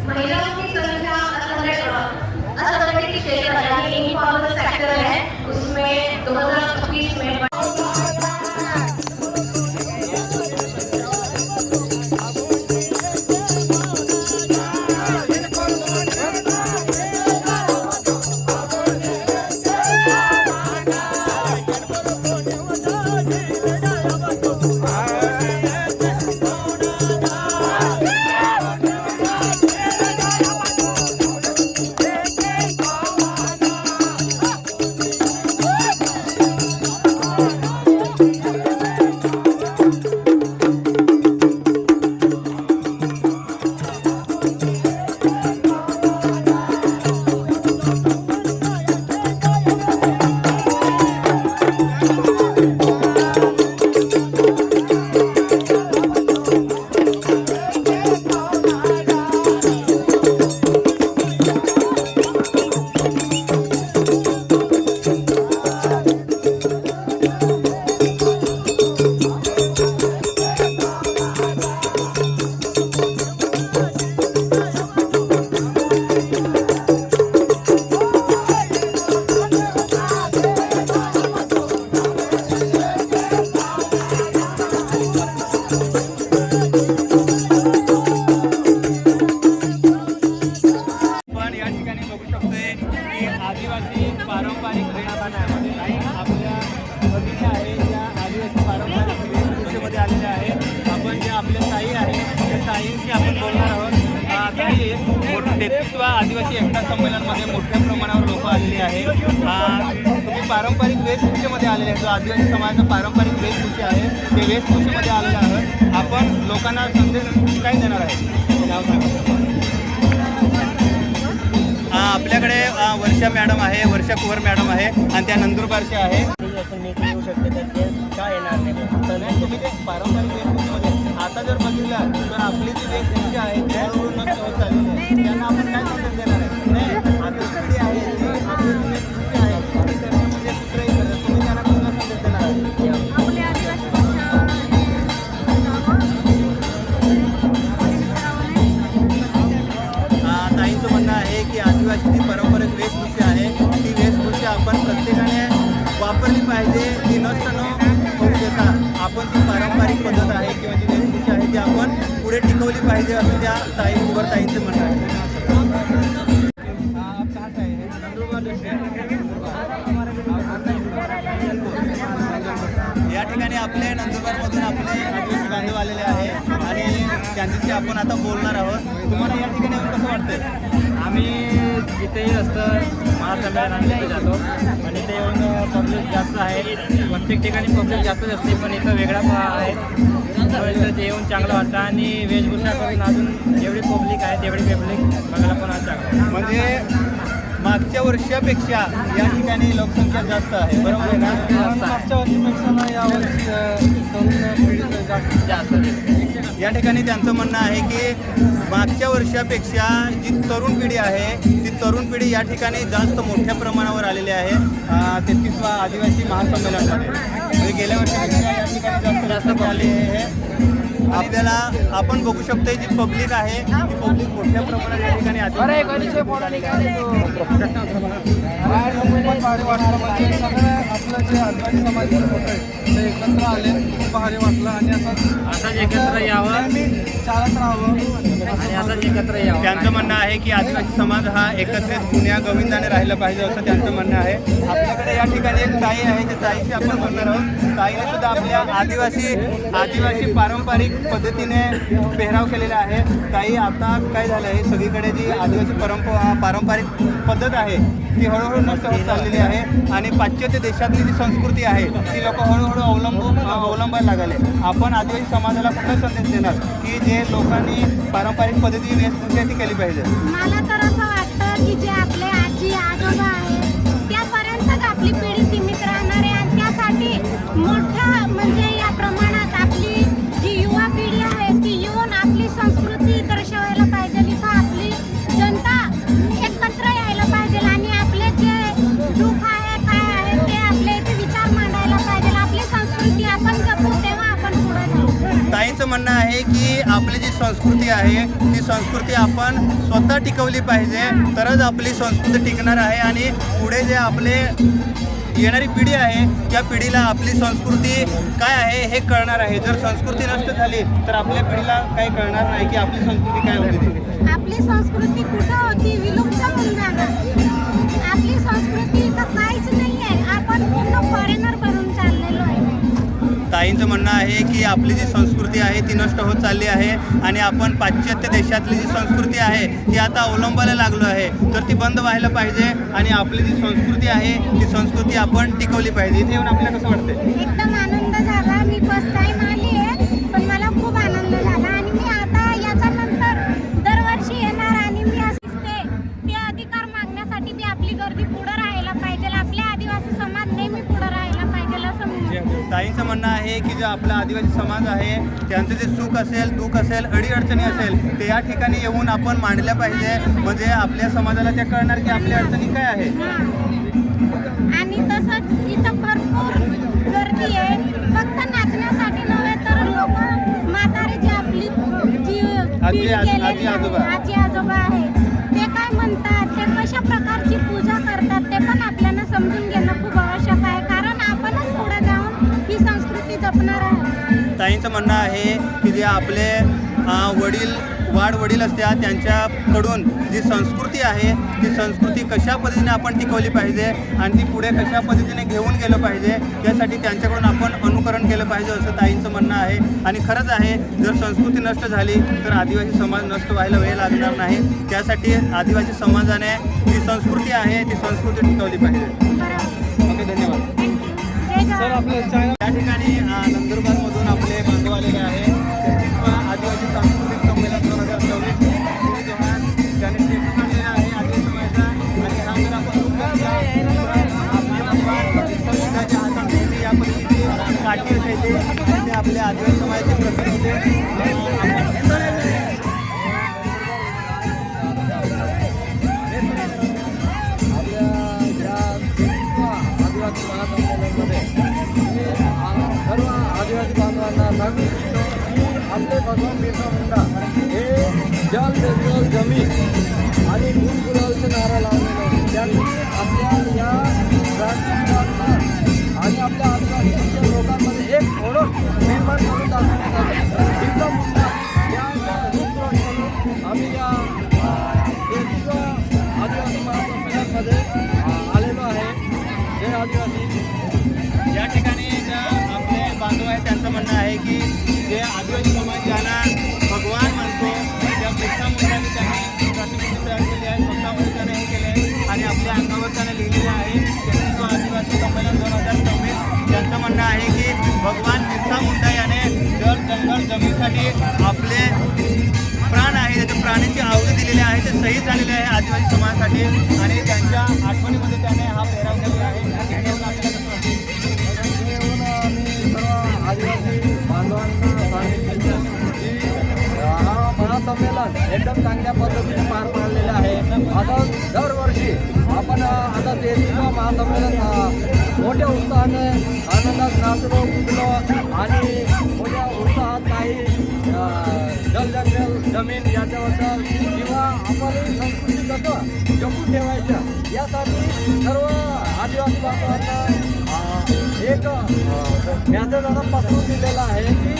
[SPEAKER 6] महिलाओं की संख्या असंगठित क्षेत्र यानी इनफॉर्मल सेक्टर है, उसमें 2025 में
[SPEAKER 1] आदिवासी पारंपरिक वेशभूषेमध्ये आपल्या भगिनी आहे ज्या आदिवासी पारंपरिक वेशभूषेमध्ये आलेल्या आहेत. आपण जे आपले ताई आहे त्या ताईंशी आपण बोलणार आहोत. ताई 33वा आदिवासी एकता संमेलनमध्ये मोठ्या प्रमाणावर लोक आलेली आहे. तुम्ही पारंपरिक वेशभूषेमध्ये आलेले आहे. जो आदिवासी समाजाचा पारंपरिक वेशभूषा आहे ते वेशभूषेमध्ये आलेले आहोत. आपण लोकांना संदेश काय देणार आहे? नाव सांगा. आपल्याकडे वर्षा मॅडम आहे, वर्षा कुवर मॅडम आहे आणि त्या नंदुरबारच्या आहे.
[SPEAKER 2] येऊ शकते तर ते का येणार नाही?
[SPEAKER 1] तर तुम्ही ते पारंपरिक वेशभूषेमध्ये आता जर बघितलं तर आपली जी वेशभूषा आहे ती हळूहळू नष्ट होत चालली आहे. त्यांना आपण काय संदेश देणार आहे? नाही, आताची पिढी आहे ती आपली जी वेशभूषा आहे ती करण्यामध्ये कुठलाही करत. तुम्ही त्यांना कुठला संदेश देणार आहे?
[SPEAKER 3] आपली आदिवासी भाषा
[SPEAKER 1] ताईंचं म्हणणं आहे की आदिवासी पारंपरिक वेशभूषा आहे ती वेशभूषा आपण प्रत्येकाने वापरली पाहिजे. ती नष्ट न होऊ देता आपण ती पारंपरिक पद्धत आहे किंवा जी वेशभूषा आहे ती आपण पुढे टिकवली पाहिजे असं त्या ताईंचं म्हणणं आहे. या ठिकाणी आपले नंदुरबारमधून आपले आदिवासी बांधव आलेले आहे आणि त्यांच्याशी आपण आता बोलणार आहोत. तुम्हाला या ठिकाणी येऊन कसं वाटतं?
[SPEAKER 2] आम्ही जिथेही असतं महासंमेलनाला तिथे जातो आणि इथे येऊन पब्लिक जास्त आहे. प्रत्येक ठिकाणी पब्लिक जास्तच असते पण इथं वेगळा आहे. इथं येऊन चांगलं वाटतं आणि वेशभूषा करून अजून जेवढी पब्लिक आहे तेवढी पब्लिक बघायला पण आज चांगलं.
[SPEAKER 1] म्हणजे मागच्या वर्षापेक्षा या ठिकाणी लोकसंख्या जास्त आहे, बरोबर आहे ना?
[SPEAKER 2] मागच्या वर्षीपेक्षा यावर्षी तरुण पिढी जास्त.
[SPEAKER 1] या ठिकाणी त्यांचं म्हणणं आहे की मागच्या वर्षापेक्षा जी तरुण पिढी आहे ती तरुण पिढी या ठिकाणी जास्त मोठ्या प्रमाणावर आलेली आहे. 33वा आदिवासी महासंमेलनामध्ये म्हणजे गेल्या वर्षापेक्षा या ठिकाणी जास्त आली आहे. आपल्याला आपण बघू शकतो जी पब्लिक आहे ती पब्लिक मोठ्या प्रमाणात या ठिकाणी
[SPEAKER 4] भारी वाटलं. म्हणजे सगळं आपलं जे आदिवासी समाजाचे लोक आहेत ते एकत्र आले, खूप भारी वाटलं आणि
[SPEAKER 2] असंच एकत्र यावं
[SPEAKER 4] चालत राहावं
[SPEAKER 2] आणि असंच एकत्र यावं.
[SPEAKER 1] त्यांचं म्हणणं आहे की आदिवासी समाज हा एकत्रित गुन्ह्या गोविंदाने राहिला पाहिजे असं त्यांचं म्हणणं आहे. आपल्याकडे या ठिकाणी एक ताई आहे त्या ताईशी आपण बोलणार आहोत. ताईने सुद्धा आपल्या आदिवासी पारंपरिक पद्धतीने पेहराव केलेला आहे. ताई, आता काय झालं आहे सगळीकडे जी आदिवासी पारंपरिक पद्धत आहे ती हळूहळू नष्ट होत चाललेली आहे आणि पाश्चात्य देशातली जी संस्कृती आहे ती लोक हळूहळू अवलंबायला लागले. आपण आदिवासी समाजाला कुठला संदेश देणार की जे लोकांनी पारंपरिक पद्धती वेशभूषा ती केली पाहिजे?
[SPEAKER 5] मला तर असं वाटतं की जे आपले आजी आजोबा आहे त्यापर्यंतच आपली पिढी सीमित राहणार आहे आणि त्यासाठी मोठ्या म्हणजे या प्रमाणात आपली जी युवा पिढी आहे ती येऊन आपली संस्कृती दर्शवायला पाहिजे. इथं आपली जनता एकत्र यायला पाहिजे आणि आपले जे दुःख आहे काय आहे ते आपले इथे विचार मांडायला पाहिजे. आपली संस्कृती आपण जपू तेव्हा आपण पुढे जाऊ.
[SPEAKER 1] ताईंचं म्हणणं आहे की आपली जी संस्कृती आहे ती संस्कृती आपण स्वतः टिकवली पाहिजे तरच आपली संस्कृती टिकणार आहे आणि पुढे जे आपले येणारी पिढी आहे त्या पिढीला आपली संस्कृती काय आहे हे कळणार आहे. जर संस्कृती नष्ट झाली तर आपल्या पिढीला काही कळणार नाही की आपली संस्कृती काय होती.
[SPEAKER 5] आपली संस्कृती कुठं होती विलुप्त होऊन जाणार. आपली संस्कृती इथं काहीच नाही आहे. आपण पूर्ण फॉरेनर बनून चाललेलो आहे.
[SPEAKER 1] ताईंचं म्हणणं आहे की आपली जी संस्कृती आहे ती नष्ट होत चालली आहे आणि आपण पाश्चात्य देशातली जी संस्कृती आहे ती आता अवलंबायला लागलो आहे. तर ती बंद व्हायला पाहिजे आणि आपली जी संस्कृती आहे ती संस्कृती आपण टिकवली पाहिजे. इथे येऊन आपल्याला कसं वाटतं?
[SPEAKER 5] एकदम आनंद झाला. मी फर्स्ट टाइम आली आहे पण मला खूप आनंद झाला आणि मी आता याच्यानंतर दरवर्षी येणार आणि मी असते ते अधिकार मागण्यासाठी बी आपली गर्दी पुढे राहायला पाहिजे. आपल्या आदिवासी समाज नेहमी पुढे राहायला पाहिजे असं म्हणून.
[SPEAKER 1] ताईंचं म्हणणं आहे की जो आपला आदिवासी समाज आहे त्यांचं जे सुख असेल दुःख असेल अडीअडचणी असेल ते या ठिकाणी येऊन आपण मांडल्या पाहिजे. म्हणजे आपल्या समाजाला त्या कळणार की आपल्या अडचणी काय आहे.
[SPEAKER 5] आणि तसंच इथं भरपूर गर्दी आहे. फक्त नाचण्यासाठी नव्हे तर लोक म्हातारे जी आपली जी पिढी गेलेली आजी आजोबा आहे ते काय म्हणतात ते कशा प्रकारची पूजा करतात ते पण आपल्याला समजून घेणं खूप आवश्यक आहे. कारण आपणच पुढे जाऊन ही संस्कृती जपणार आहे.
[SPEAKER 1] ताईंचं म्हणणं आहे की जे आपले वडील असतात त्यांच्याकडून जी संस्कृती आहे ती संस्कृती कशा पद्धतीने आपण टिकवली पाहिजे आणि ती पुढे कशा पद्धतीने घेऊन गेलं पाहिजे यासाठी त्यांच्याकडून आपण अनुकरण केलं पाहिजे असं ताईंचं म्हणणं आहे. आणि खरंच आहे जर संस्कृती नष्ट झाली तर आदिवासी समाज नष्ट व्हायला वेळ लागणार नाही. त्यासाठी आदिवासी समाजाने जी संस्कृती आहे ती संस्कृती टिकवली पाहिजे. ओके, धन्यवाद. इथे आणि ते आपल्या आदिवासी समाजाचे प्रश्न
[SPEAKER 2] आदिवासी महासंमेलनमध्ये मी सर्व आदिवासी बांधवांना सांगू इच्छितो की आपले भगवान बिरसा मुंडा हे जल जंगल जमीन आणि फुल गुलालचे नारा लावलेले त्यांनी आपल्या या राष्ट्राला आणि आपल्या आदिवासी लोकांमध्ये एक ओळख निर्माण करून दाखवण्यात आली. बिरसा मुंडा या रूप म्हणून आम्ही या 33व्या आदिवासी महासंमेलनमध्ये आलेलो आहे. जय आदिवासी.
[SPEAKER 1] या ठिकाणी ज्या आपले बांधव आहेत त्यांचं म्हणणं आहे की जे आदिवासी समाज ज्यांना भगवान म्हणतो त्या बिरसा मुंडांनी त्यांनी प्रतिकृती तयार केली आहे, स्वतःमध्ये त्याने हे केले आहे आणि आपल्या अंगावर त्याने लिहिलेले आहे. जो आदिवासी संमेलन 2026 त्यांचं म्हणणं आहे की भगवान बिरसा मुंडा याने जल जंगल जमीनसाठी आपले प्राण आहे त्याच्या प्राण्याची आहुती दिलेली आहे, ते शहीद झालेले आहे आदिवासी समाजासाठी आणि त्यांच्या आठवणीमध्ये त्याने हा पेहराव केलेला आहे.
[SPEAKER 2] आदिवासी बांधवांना सांगितलं की हा महासंमेलन एकदम चांगल्या पद्धतीने पार पाडलेलं आहे. आता दरवर्षी आपण आता 33वा महासंमेलन मोठ्या उत्साहाने आनंदात नाचलो कुठलो आणि मोठ्या उत्साहात काही जलजंगल जमीन याच्याबद्दल किंवा आपली संस्कृती कसं जपून ठेवायचं यासाठी सर्व आदिवासी बांधवांना एक मॅसेज पसरून दिलेला आहे की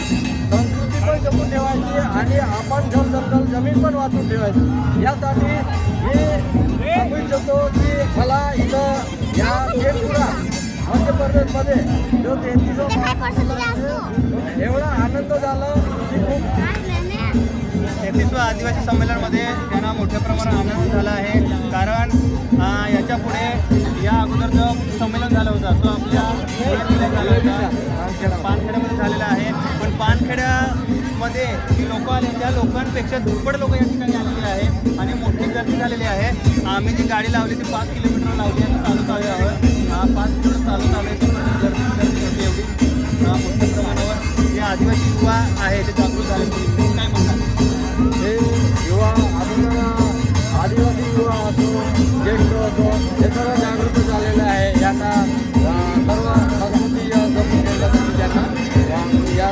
[SPEAKER 2] संस्कृती पण जपून ठेवायची आणि आपण जलजंगल जमीन पण वाचून ठेवायची. यासाठी मी सांगू इच्छितो की मला इथं या शेतपुरा मध्य प्रदेशमध्ये जो 33वा एवढा आनंद झाला की खूप
[SPEAKER 1] 33व्या आदिवासी संमेलनामध्ये त्यांना मोठ्या प्रमाणात आनंद झाला आहे. कारण याच्या पुढे या अगोदर जो संमेलन झालं होतं तो आपल्या जिल्ह्यात झाला होता, पानखेड्यामध्ये झालेला आहे. पण पानखेड्यामध्ये जी लोकं आले त्या लोकांपेक्षा दुप्पट लोक या ठिकाणी आलेली आहे आणि मोठी गर्दी झालेली आहे. आम्ही जी गाडी लावली ती 5 किलोमीटर लावली आणि चालत आलो आहोत. 5 किलोमीटर चालत आलो आहे गर्दी होती एवढी मोठ्या प्रमाणावर जे आदिवासी युवा आहे ते जागृत झाले. काय म्हणतात
[SPEAKER 2] हे युवा आदिवासी युवा असो ज्येष्ठ असो हे सर्व जागृत झालेलं आहे. यांना सर्व संस्कृती जपून ठेवण्यासाठी त्यांना या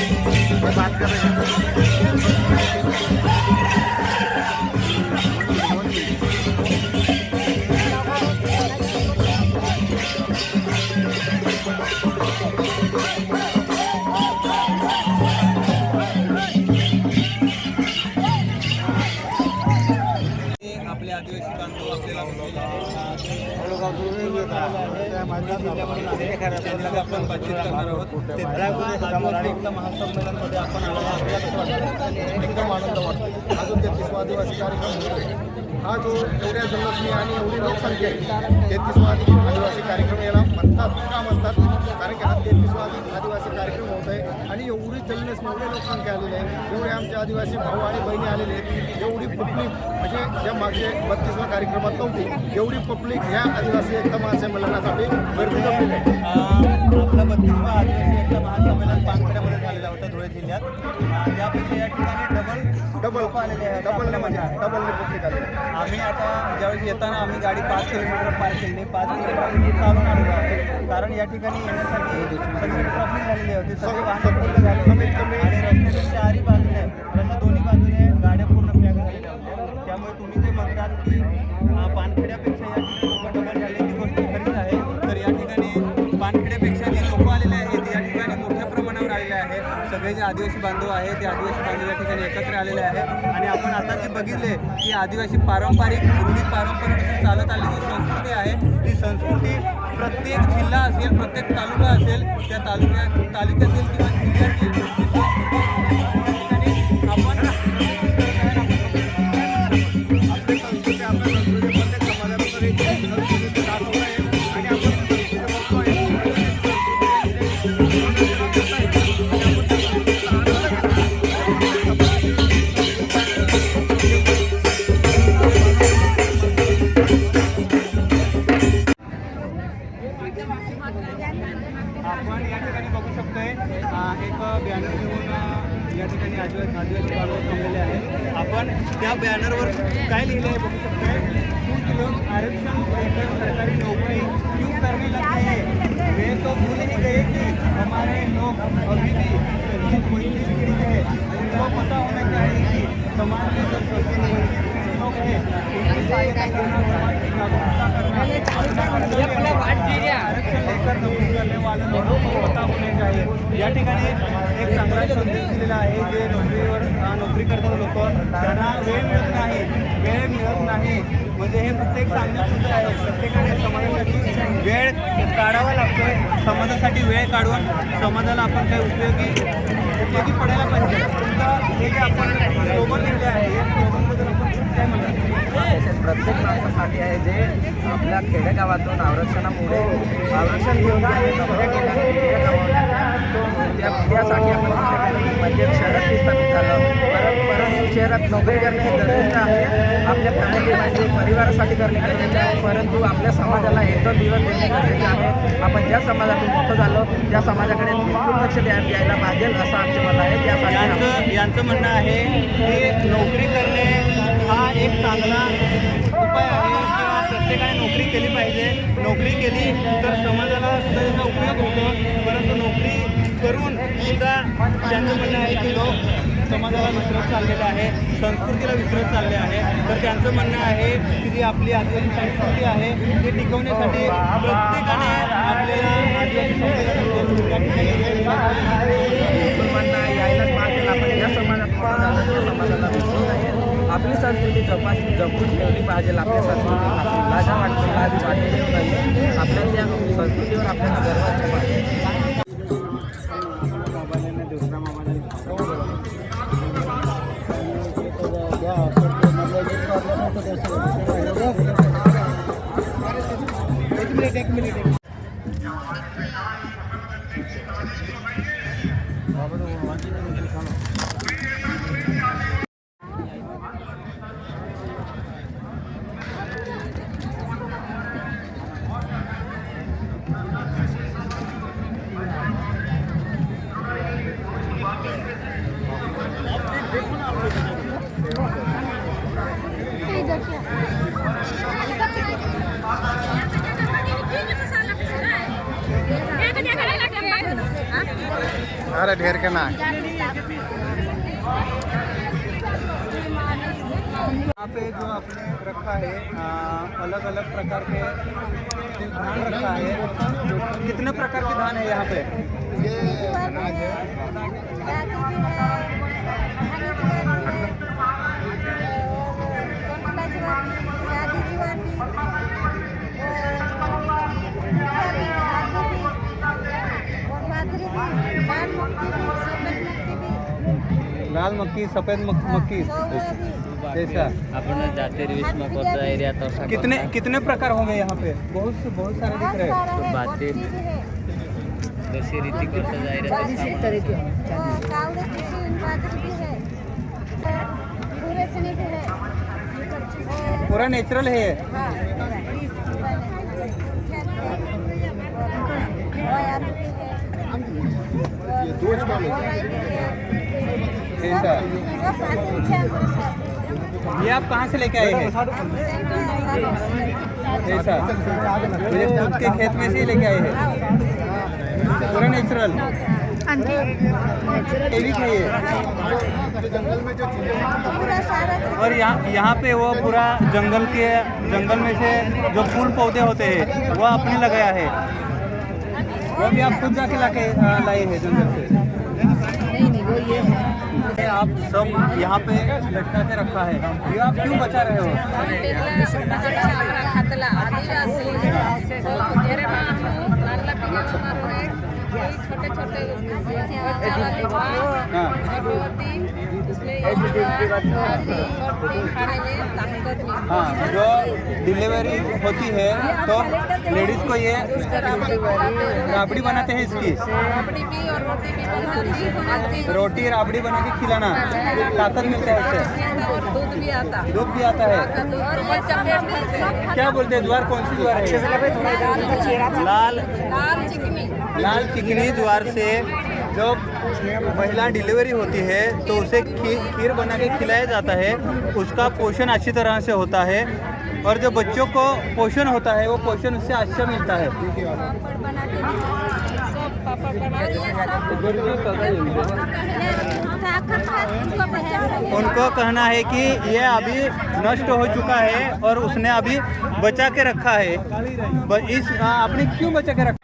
[SPEAKER 4] ये बात कर रहे हैं।
[SPEAKER 1] आपले आदिवासी बांधव आपल्याला त्यांच्याशी आपण बातचीत करणार आहोत. 13वा आदिवासी एकता महासंमेलनमध्ये आपण आलो आहोत. आपल्याला कसं वाटतं?
[SPEAKER 4] एकदम आनंद वाटतो. हा जो 33वा आदिवासी कार्यक्रम होतो हा जो एवढ्या जल्लोषणी आणि एवढी लोकसंख्या आहे 33वा आदिवासी कार्यक्रम याला म्हणतात का म्हणतात कारण की हा 33वा आदिवासी कार्यक्रम होत आहे आणि एवढी जल्लोषणी एवढी लोकसंख्या आलेली आहे. एवढे आमचे आदिवासी भाऊ आणि बहिणी आलेले आहेत. एवढी पब्लिक म्हणजे ज्या मागचे 32व्या कार्यक्रमात नव्हती एवढी पब्लिक ह्या आदिवासी एकता महासंमेलनासाठी गर्दी जमलेली आहे.
[SPEAKER 1] आपला 32वा आदिवासी एकता महासंमेलन पानखेड्यामध्ये झालेला होता धुळे जिल्ह्यात. त्यापेक्षा या ठिकाणी डबल लोक आलेले आहेत.
[SPEAKER 4] डबलने पब्लिक आलेली आहे.
[SPEAKER 1] आम्ही आता ज्यावेळेस येताना आम्ही गाडी 5 किलोमीटर पार केली. 5 किलोमीटर चालून आलेलो आहे कारण या ठिकाणी येण्यासाठी सगळी ट्रॅफिक झालेली होती. सगळे वाहन पूर्ण झाले होते आणि रस्त्याच्या चारही बाजूने रस्त्याच्या दोन्ही बाजूने गाड्या पूर्ण पॅक झालेल्या होत्या. त्यामुळे तुम्ही जे म्हणतात की पानखेड्यापेक्षा या ठिकाणी लोक डबल झाले ती गोष्ट खरीच आहे. तर या ठिकाणी पानखेड्यापेक्षा जे लोक आलेले आहेत या ठिकाणी मोठ्या प्रमाणावर आलेले आहेत. सगळे जे आदिवासी बांधव आहेत ते आदिवासी बांधव या ठिकाणी एकत्र आलेले आहेत आणि आपण आता जे बघितले की आदिवासी पारंपरिक रूढी परंपरेनुसार चालत आलेली जी संस्कृती आहे ती संस्कृती प्रत्येक जिल्हा असेल प्रत्येक तालुका असेल त्या तालुक्यातील किंवा जिल्ह्यातील जी संस्कृती त्या ठिकाणी आपण
[SPEAKER 4] आपली संस्कृती आपल्या संस्कृती प्रत्येक समाजामध्ये संस्कृती दाखवत आहे आणि आपण संस्कृती बघतो आहे.
[SPEAKER 1] आपण या ठिकाणी बघू शकतोय एक बॅनर घेऊन या ठिकाणी आदिवासी बांधव थांबलेले आहेत. आपण त्या बॅनरवर काय लिहिले आहे बघू शकतोय. 2 किलो आरक्षण लेकर सरकारी नौकरी क्यों करने लगते हैं? वे तो भूल ही गए कि हमारे लोग अभी भी कोई पीढ़ी है. उनको पता होना चाहिए कि समाज की संस्कृति लोग हैं उनकी सहायता करना समाज की जागरूकता करना आरक्षण लेकर नौकरी करने वाले लोगों को पता होने चाहिए. या ठिकाणी एक चांगला संदेश दिलेला आहे. जे नोकरी करतात लोक त्यांना वेळ मिळत नाही म्हणजे हे प्रत्येक सांगण्यापुरतं आहे. प्रत्येकाने समाजासाठी वेळ काढावा लागतोय. समाजासाठी वेळ काढून समाजाला आपण काही उपयोगी पडायला पाहिजे. तुमचं हे जे आपण स्लोगन लिहिले आहे या स्लोगनबद्दल आपण काय म्हणतात?
[SPEAKER 2] प्रत्येक माणसासाठी आहे जे आपल्या खेडेगावातून आरक्षणामुळे आरक्षण घेऊन जे नोकऱ्या केल्या त्यासाठी आपण म्हणजे शहरात विस्थापित झालं. परंतु शहरात नोकरी करणे हे गरजेचं आहे. आपल्या फॅमिली म्हणजे परिवारासाठी करणे गरजेचं आहे. परंतु आपल्या समाजाला एकदम दिवस देणे गरजेचे आहे. आपण ज्या समाजातून मोठं झालो त्या समाजाकडे बिलकुल लक्ष द्यायला पाहिजे असं आमचे मत आहे. त्यासाठी
[SPEAKER 1] यांचं म्हणणं आहे की नोकरी करणे हा एक चांगला उपाय आहे किंवा प्रत्येकाने नोकरी केली पाहिजे. नोकरी केली तर समाजाला सुद्धा त्याचा उपयोग होतो. परंतु नोकरी करून सुद्धा त्यांचं म्हणणं आहे की लोक समाजाला विसरत चाललेलं आहे, संस्कृतीला विसरत चालले आहे. तर त्यांचं म्हणणं आहे की जी आपली आदिवासी संस्कृती आहे ती टिकवण्यासाठी प्रत्येकाने आपल्याला आदिवासी
[SPEAKER 2] मुसलमानांना यायलाच पाहिजे. आपण या समाजात त्या समाजाला विसरू नये. आपली संस्कृती जपून ठेवली पाहिजे. आपल्या संस्कृती लाजा वाटली देऊ नये. आपल्या त्या संस्कृतीवर आपल्याला गर्व असला पाहिजे.
[SPEAKER 4] एक मिनिट सारा ढेर करना है।
[SPEAKER 1] यहाँ पे जो आपने रखा है अलग अलग प्रकार के धान रखा है। कितने प्रकार के धान है यहाँ पे?
[SPEAKER 4] ये अनाज है,
[SPEAKER 1] लाल मक्की, सफेद मक्की, जैसा।
[SPEAKER 2] आपण जाते रिश्मा कोरता एरिया तो
[SPEAKER 1] कितने प्रकार होंगे यहाँ पे? बहुत सारे दिख रहे हैं।
[SPEAKER 2] बातें जैसे रीति करता जा रहा
[SPEAKER 1] पूरा नेचुरल है ये।
[SPEAKER 4] ये 2 स्टॉल है।
[SPEAKER 1] ऐसा। ये आप कहाँ से लेके आए हैं? ऐसा, ये खुद के खेत में से ही लेके आए हैं? पूरा नेचुरल जैविक है ये।
[SPEAKER 4] जंगल में जो चीजें
[SPEAKER 1] और यहाँ पे वो पूरा जंगल में से जो फूल पौधे होते हैं वो आपने लगाया है, वो भी आप खुद जाके लाए हैं जंगल से? नहीं, वो ये है। आप सब यहाँ पे लटका के रखा है, ये आप क्यों बचा रहे हो?
[SPEAKER 3] छोटे छोटे
[SPEAKER 1] हाँ, जो डिलीवरी होती है तो लेडीज को ये राबड़ी बनाते हैं इसकी, रोटी राबड़ी बना के खिलाना, ताकत मिलता है इससे। दूध भी आता है। क्या बोलते हैं, ज्वार कौन सी ज्वार है? लाल चिकनी ज्वार से जो महिला डिलीवरी होती है तो उसे खीर बना के खिलाया जाता है, उसका पोषण अच्छी तरह से होता है और जो बच्चों को पोषण होता है वो पोषण उससे अच्छा मिलता है। उनको कहना है कि ये अभी नष्ट हो चुका है और उसने अभी बचा के रखा है। इस आपने क्यों बचा के रखा?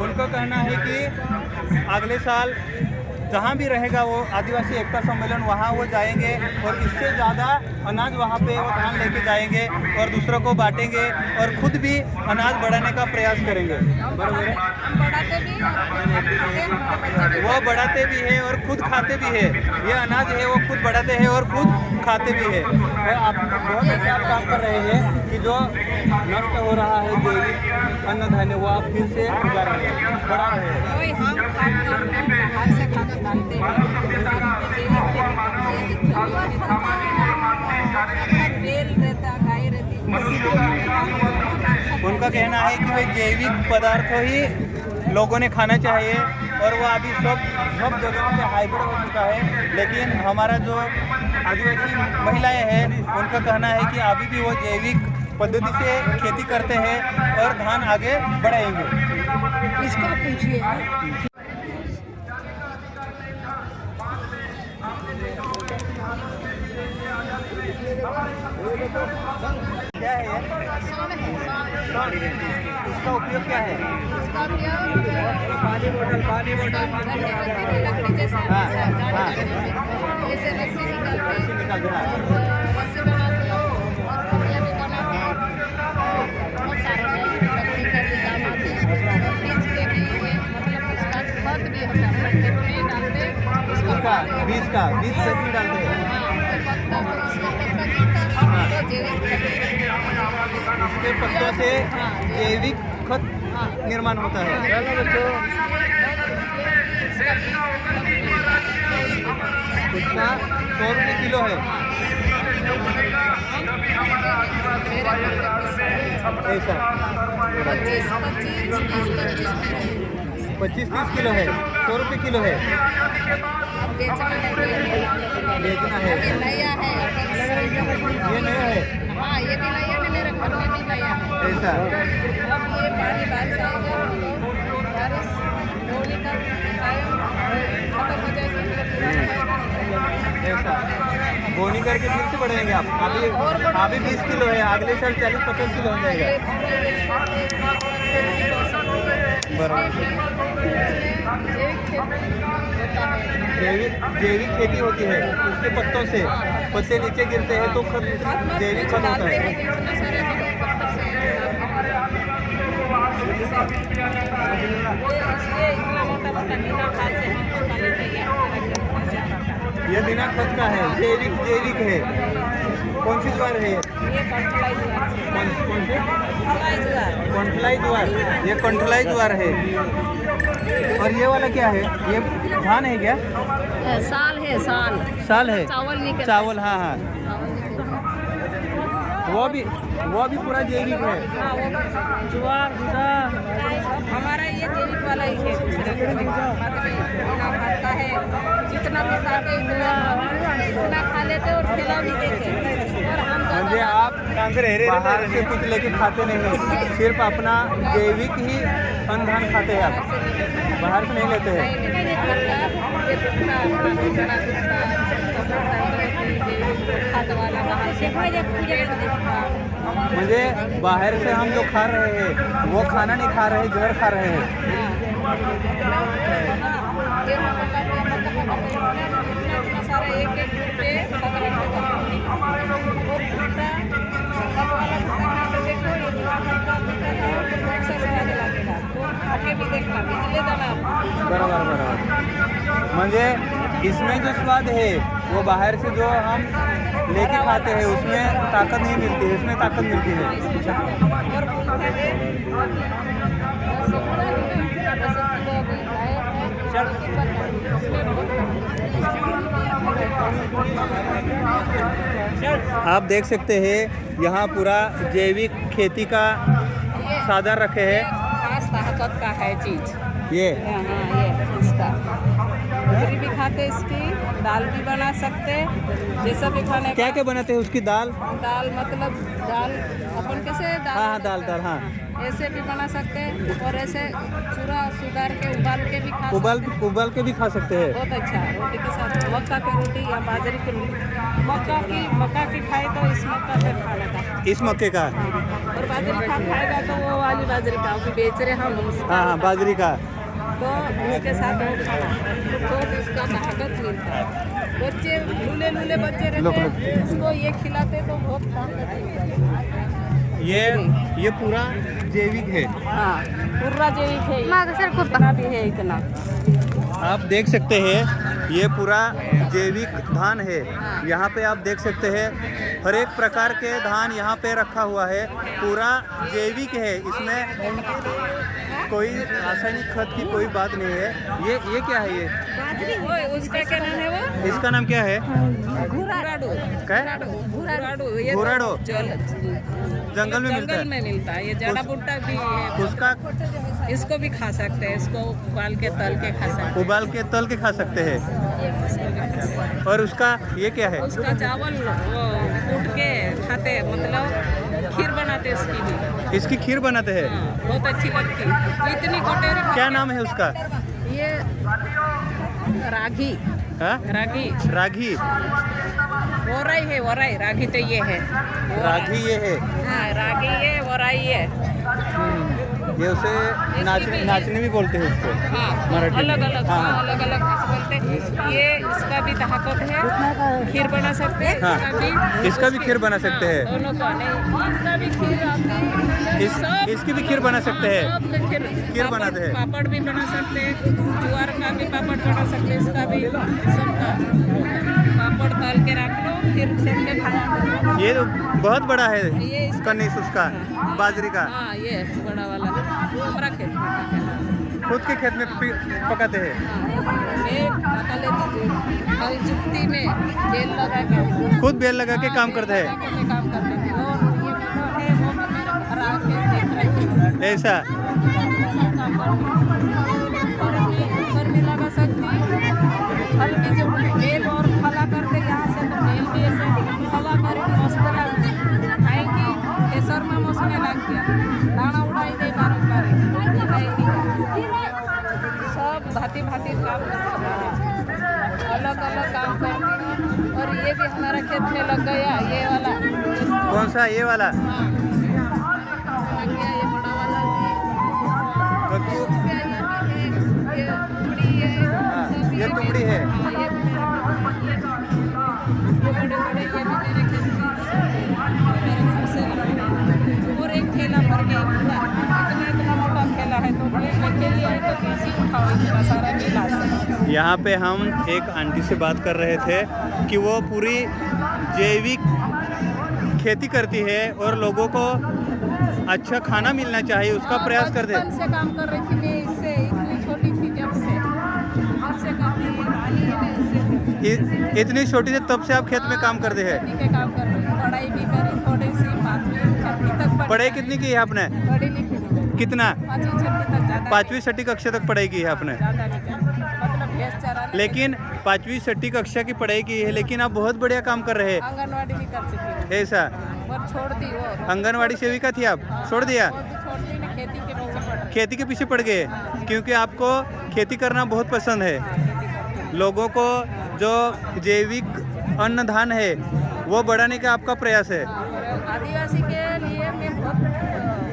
[SPEAKER 1] उनको कहना है कि अगले साल जहाँ भी रहेगा वो आदिवासी एकता सम्मेलन, वहाँ वो जाएंगे और इससे ज़्यादा अनाज वहाँ पे वो धान लेके जाएंगे और दूसरों को बांटेंगे और खुद भी अनाज बढ़ाने का प्रयास करेंगे। बराबर है? वो बढ़ाते भी है और खुद खाते भी है। ये अनाज है वो खुद बढ़ाते हैं और खुद खाते भी है। और आप बहुत अच्छा काम कर रहे हैं कि जो नष्ट हो रहा है जैविक अन्न धान्य वो आप फिर से उगा रहे हैं, बढ़ा रहे हैं। उनका कहना है कि वे जैविक पदार्थ ही लोगों ने खाना चाहिए और वो अभी सब जगहों पे हाइब्रिड हो चुका है। लेकिन हमारा जो आदिवासी महिलाएं हैं उनका कहना है कि अभी भी वो जैविक पद्धति से खेती करते हैं और धान आगे बढ़ाएंगे। इसको पूछिए। क्या है ये? इसका उपयोग क्या है? पानी बोतल हाँ हाँ, रस्सी निकाल देना। बीज खेत में डालते हैं। इसके पत्तों से जैविक खत निर्माण होता है। इसका 100 रुपये किलो है। ऐसा 25-30 किलो है, 100 रुपये किलो है। बेचना है,
[SPEAKER 3] नया है।
[SPEAKER 1] ये नया है
[SPEAKER 3] हाँ, ये भी नया है, मेरे घर में भी नया है।
[SPEAKER 1] ऐसा।
[SPEAKER 3] अब ये पानी बारिश आएगा, बारिश होली का टाइम खत्म हो जाएगी,
[SPEAKER 1] ऐसा बोनी करके फिर से बढ़ेंगे आप। अभी 20 किलो है, अगले साल 40-50 किलो हो जाएगा। जैविक खेती होती है, उसके पत्तों से पत्ते नीचे गिरते हैं तो जैविक खत होता है। ये बिना खत का है, जैविक है। कौन सी ज्वार है ये? कौन सी? कंठलाई ज्वार। ये कंठलाई ज्वार है। और ये वाला क्या है? ये धान है क्या?
[SPEAKER 3] साल है, साल
[SPEAKER 1] साल है।
[SPEAKER 3] चावल निकल
[SPEAKER 1] चावल, हाँ हाँ। वो भी पूरा जैविक है।
[SPEAKER 3] ज्वार हमारा ये जैविक वाला ही है। खाता है जितना भी खाते उतना खा लेते और खिला भी देते। और हम
[SPEAKER 1] म्हणजे आप बाहर से कुछ लेके खाते नहीं हैं, सिर्फ अपना जैविक ही अन्न धान खाते हैं आप, बाहर से नहीं लेते हैं। म्हणजे बाहर से हम जो खा रहे हैं वो खाना नहीं खा रहे, जहर खा रहे हैं। बराबर बराबर। म्हणजे इसमें जो स्वाद है वो बाहर से जो हम लेके खाते हैं उसमें ताकत नहीं मिलती है, इसमें ताकत मिलती है। आप देख सकते हैं यहाँ पूरा जैविक खेती का साधन रखे हैं।
[SPEAKER 3] खास ताकत का है चीज
[SPEAKER 1] ये
[SPEAKER 3] ये इसका पूरी भी खाते, इसकी दाल भी बना सकते, जैसा भी खाने
[SPEAKER 1] क्या क्या बनाते हैं उसकी दाल?
[SPEAKER 3] दाल मतलब दाल अपन कैसे
[SPEAKER 1] हाँ दाल हाँ।
[SPEAKER 3] ऐसे भी बना सकते और ऐसे चूरा सुधार के उबाल के भी खा
[SPEAKER 1] उबाल के भी खा सकते हैं।
[SPEAKER 3] बहुत अच्छा रोटी के साथ, मक्का की रोटी या बाजरे की रोटी। मक्का की खाए तो इस मक्का पे खा लेता,
[SPEAKER 1] इस मक्के का।
[SPEAKER 3] और बाजरे का खाएगा तो वो वाली बाजरे का भी बेच रहे हम उसका।
[SPEAKER 1] हाँ बाजरी का।
[SPEAKER 3] तो इसके साथ वो खाना तो इसका ताकत मिलता है। बच्चे लूले बच्चे रहते हैं, उसको ये खिलाते तो बहुत ताकत मिलती है।
[SPEAKER 1] ये पूरा जैविक है।
[SPEAKER 3] हाँ पूरा जैविक है, इतना भी है इतना।
[SPEAKER 1] आप देख सकते हैं ये पूरा जैविक धान है। यहाँ पे आप देख सकते हैं हर एक प्रकार के धान यहाँ पे रखा हुआ है, पूरा जैविक है। इसमें कोई रासायनिक खत की कोई बात नहीं है। ये क्या है? ये
[SPEAKER 3] वो उसका क्या नाम है? वो
[SPEAKER 1] इसका नाम क्या है?
[SPEAKER 3] घुराडो।
[SPEAKER 1] क्या? घुराडो। जंगल में मिलता है।
[SPEAKER 3] जंगल में मिलता है। ये जड़ा बूटा भी है
[SPEAKER 1] उसका
[SPEAKER 3] इसको भी खा सकते हैं, इसको उबाल के तल के खा सकते हैं।
[SPEAKER 1] उबाल के तल के खा सकते हैं। और उसका ये क्या है?
[SPEAKER 3] उसका चावल कूट के खाते हैं, मतलब खीर बनाते हैं उसकी भी।
[SPEAKER 1] इसकी खीर बनाते हैं।
[SPEAKER 3] हाँ, बहुत अच्छी लगती है। इतनी कटोरी।
[SPEAKER 1] क्या नाम है उसका?
[SPEAKER 3] ये रागी।
[SPEAKER 1] हाँ? रागी।
[SPEAKER 3] वराई रागी तो ये है।
[SPEAKER 1] रागी ये है।
[SPEAKER 3] हाँ रागी ये वराई है।
[SPEAKER 1] ये उसे नाचने भी बोलते हैं उसको।
[SPEAKER 3] हाँ
[SPEAKER 1] मराठी में।
[SPEAKER 3] अलग अलग
[SPEAKER 1] हाँ।
[SPEAKER 3] अलग अलग बोलते हैं। ये इसका भी ताकत है, खीर बना सकते हैं।
[SPEAKER 1] हाँ, इसका भी खीर बना सकते हैं।
[SPEAKER 3] दोनों का नहीं, इसका भी खीर आती है।
[SPEAKER 1] इसकी भी खीर बना सकते हैं।
[SPEAKER 3] सब खीर
[SPEAKER 1] बनाते हैं।
[SPEAKER 3] पापड़ भी बना सकते हैं, ज्वार का भी पापड़ बना सकते हैं, इसका भी सबका पापड़ तल के रख लो, फिर सेक के खाना।
[SPEAKER 1] ये तो बहुत बड़ा है
[SPEAKER 3] ये इसका-
[SPEAKER 1] कनीस उसका बाजरी का।
[SPEAKER 3] हाँ ये बड़ा वाला हमारा खेत में
[SPEAKER 1] खुद के खेत में पकाते हैं।
[SPEAKER 3] मैं पका लेती थी हल जुत्ती में बेल लगा के,
[SPEAKER 1] खुद बेल लगा के काम करते हैं।
[SPEAKER 3] काम करते थे। और ये बेटा है वो मेरे घर आके देख रहे थे।
[SPEAKER 1] ऐसा
[SPEAKER 3] ऐसा काम करते हैं।
[SPEAKER 7] भांति भांति काम अलग अलग काम करती हूँ। और ये भी हमारा खेत में लग गया, ये वाला
[SPEAKER 1] कौन सा? ये वाला
[SPEAKER 7] लग गया, ये बड़ा वाला भी।
[SPEAKER 1] कद्दू?
[SPEAKER 7] ये तुमड़ी है, सब
[SPEAKER 1] ये तुमड़ी है।
[SPEAKER 7] हाँ, ये बड़े बड़े ये भी मेरे खेत में मेरे घर से लगे हैं। और एक ठेला भर के इतना मोटा ठेला है, तो लेके लिए तो कैसे उठाओ इतना सारा ठेला से।
[SPEAKER 1] यहाँ पे हम एक आंटी से बात कर रहे थे कि वो पूरी जैविक खेती करती है और लोगों को अच्छा खाना मिलना चाहिए, उसका प्रयास करते हैं।
[SPEAKER 7] बचपन से काम कर रही थी मैं, इससे इतनी छोटी थी जब से करती है, हाल ही में इससे
[SPEAKER 1] इतनी छोटी से तब से आप खेत में काम करते हैं?
[SPEAKER 7] खेती के काम कर रही हूँ। पढ़ाई भी करी थोड़ी सी, 5वीं 6वीं तक
[SPEAKER 1] पढ़ाई कितनी की है आपने?
[SPEAKER 7] पढ़ी लिखी
[SPEAKER 1] कितना?
[SPEAKER 7] 5वीं 6वीं तक ज़्यादा
[SPEAKER 1] 5वीं 6वीं कक्षा तक पढ़ाई की है आपने?
[SPEAKER 7] ज़्यादा नहीं करी। मतलब भैंस चराने
[SPEAKER 1] लेकिन 5वीं 6वीं कक्षा की पढ़ाई की है, लेकिन आप बहुत बढ़िया काम कर रहे हैं।
[SPEAKER 7] आंगनवाड़ी भी कर चुकी हूँ,
[SPEAKER 1] ऐसा?
[SPEAKER 7] पर छोड़ दी वो।
[SPEAKER 1] आंगनवाड़ी सेविका थी आप, छोड़ दिया?
[SPEAKER 7] वो भी छोड़ दी ना, खेती के पीछे पड़ रही।
[SPEAKER 1] खेती के पीछे पड़ गए क्योंकि आपको खेती करना बहुत पसंद है। लोगों को जो जैविक अन्नदान है वो बढ़ाने का आपका प्रयास है।
[SPEAKER 7] आदिवासी के लिए मैं बहुत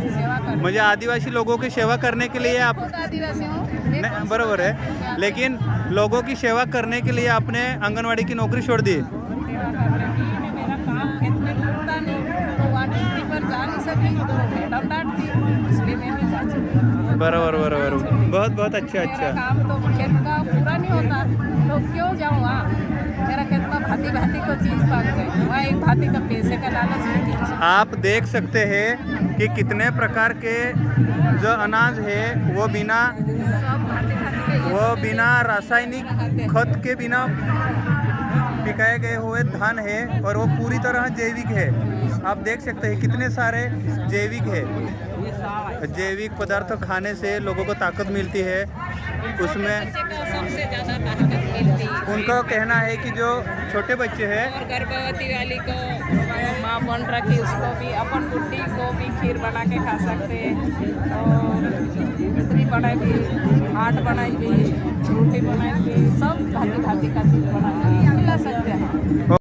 [SPEAKER 7] सेवा कर
[SPEAKER 1] मुझे आदिवासी लोगों की सेवा करने के लिए आप
[SPEAKER 7] खुद आदिवासी हूँ मैं।
[SPEAKER 1] नहीं, बराबर है, लेकिन लोगों की सेवा करने के लिए आपने आंगनवाड़ी की नौकरी छोड़ दी।
[SPEAKER 7] सेवा कर रही थी, मेरा काम खेत में होता नहीं, तो वाटर पर जा नहीं सकी, तो मैडम डांटती, इसलिए मैं नहीं जा सकी।
[SPEAKER 1] बराबर बराबर, बहुत बहुत अच्छा
[SPEAKER 7] मेरा
[SPEAKER 1] अच्छा।
[SPEAKER 7] काम तो खेत का पूरा नहीं होता, तो क्यों जाऊँ वहाँ? मेरा खेत में भांति भांति को चीज़ पाक गई, वहाँ एक भांति का पैसे का लालच नहीं थी।
[SPEAKER 1] आप देख सकते हैं कि कितने प्रकार के जो अनाज है वो बिना
[SPEAKER 7] सब भांति भांति के
[SPEAKER 1] वो बिना रासायनिक खत के बिना पिकाए गए हुए धान है और वो पूरी तरह जैविक है। आप देख सकते हैं कितने सारे जैविक है। जैविक पदार्थ खाने से लोगों को ताकत मिलती है। उसमें
[SPEAKER 7] सबसे ज़्यादा ताकत मिलती है।
[SPEAKER 1] उनका कहना है कि जो छोटे बच्चे हैं
[SPEAKER 7] और गर्भवती वाली को माँ बन रखी, उसको भी अपन बुढ़ी को भी खीर बना के खा सकते हैं। और इतनी बनाई भी, आट बनाई भी, रोटी बनाई भी, सब भांति भांति का चीज़ बना के खिला सकते हैं।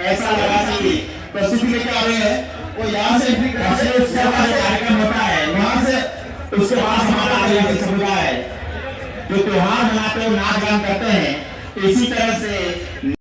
[SPEAKER 8] ऐसा लगा कि प्रस्तुति लेके आ रहे हैं वो यहाँ से उसके बाद कार्यक्रम होता है, वहाँ से उसके बाद हमारा आदिवासी समुदाय जो त्योहार मनाते हैं, नाच गान करते हैं, इसी तरह से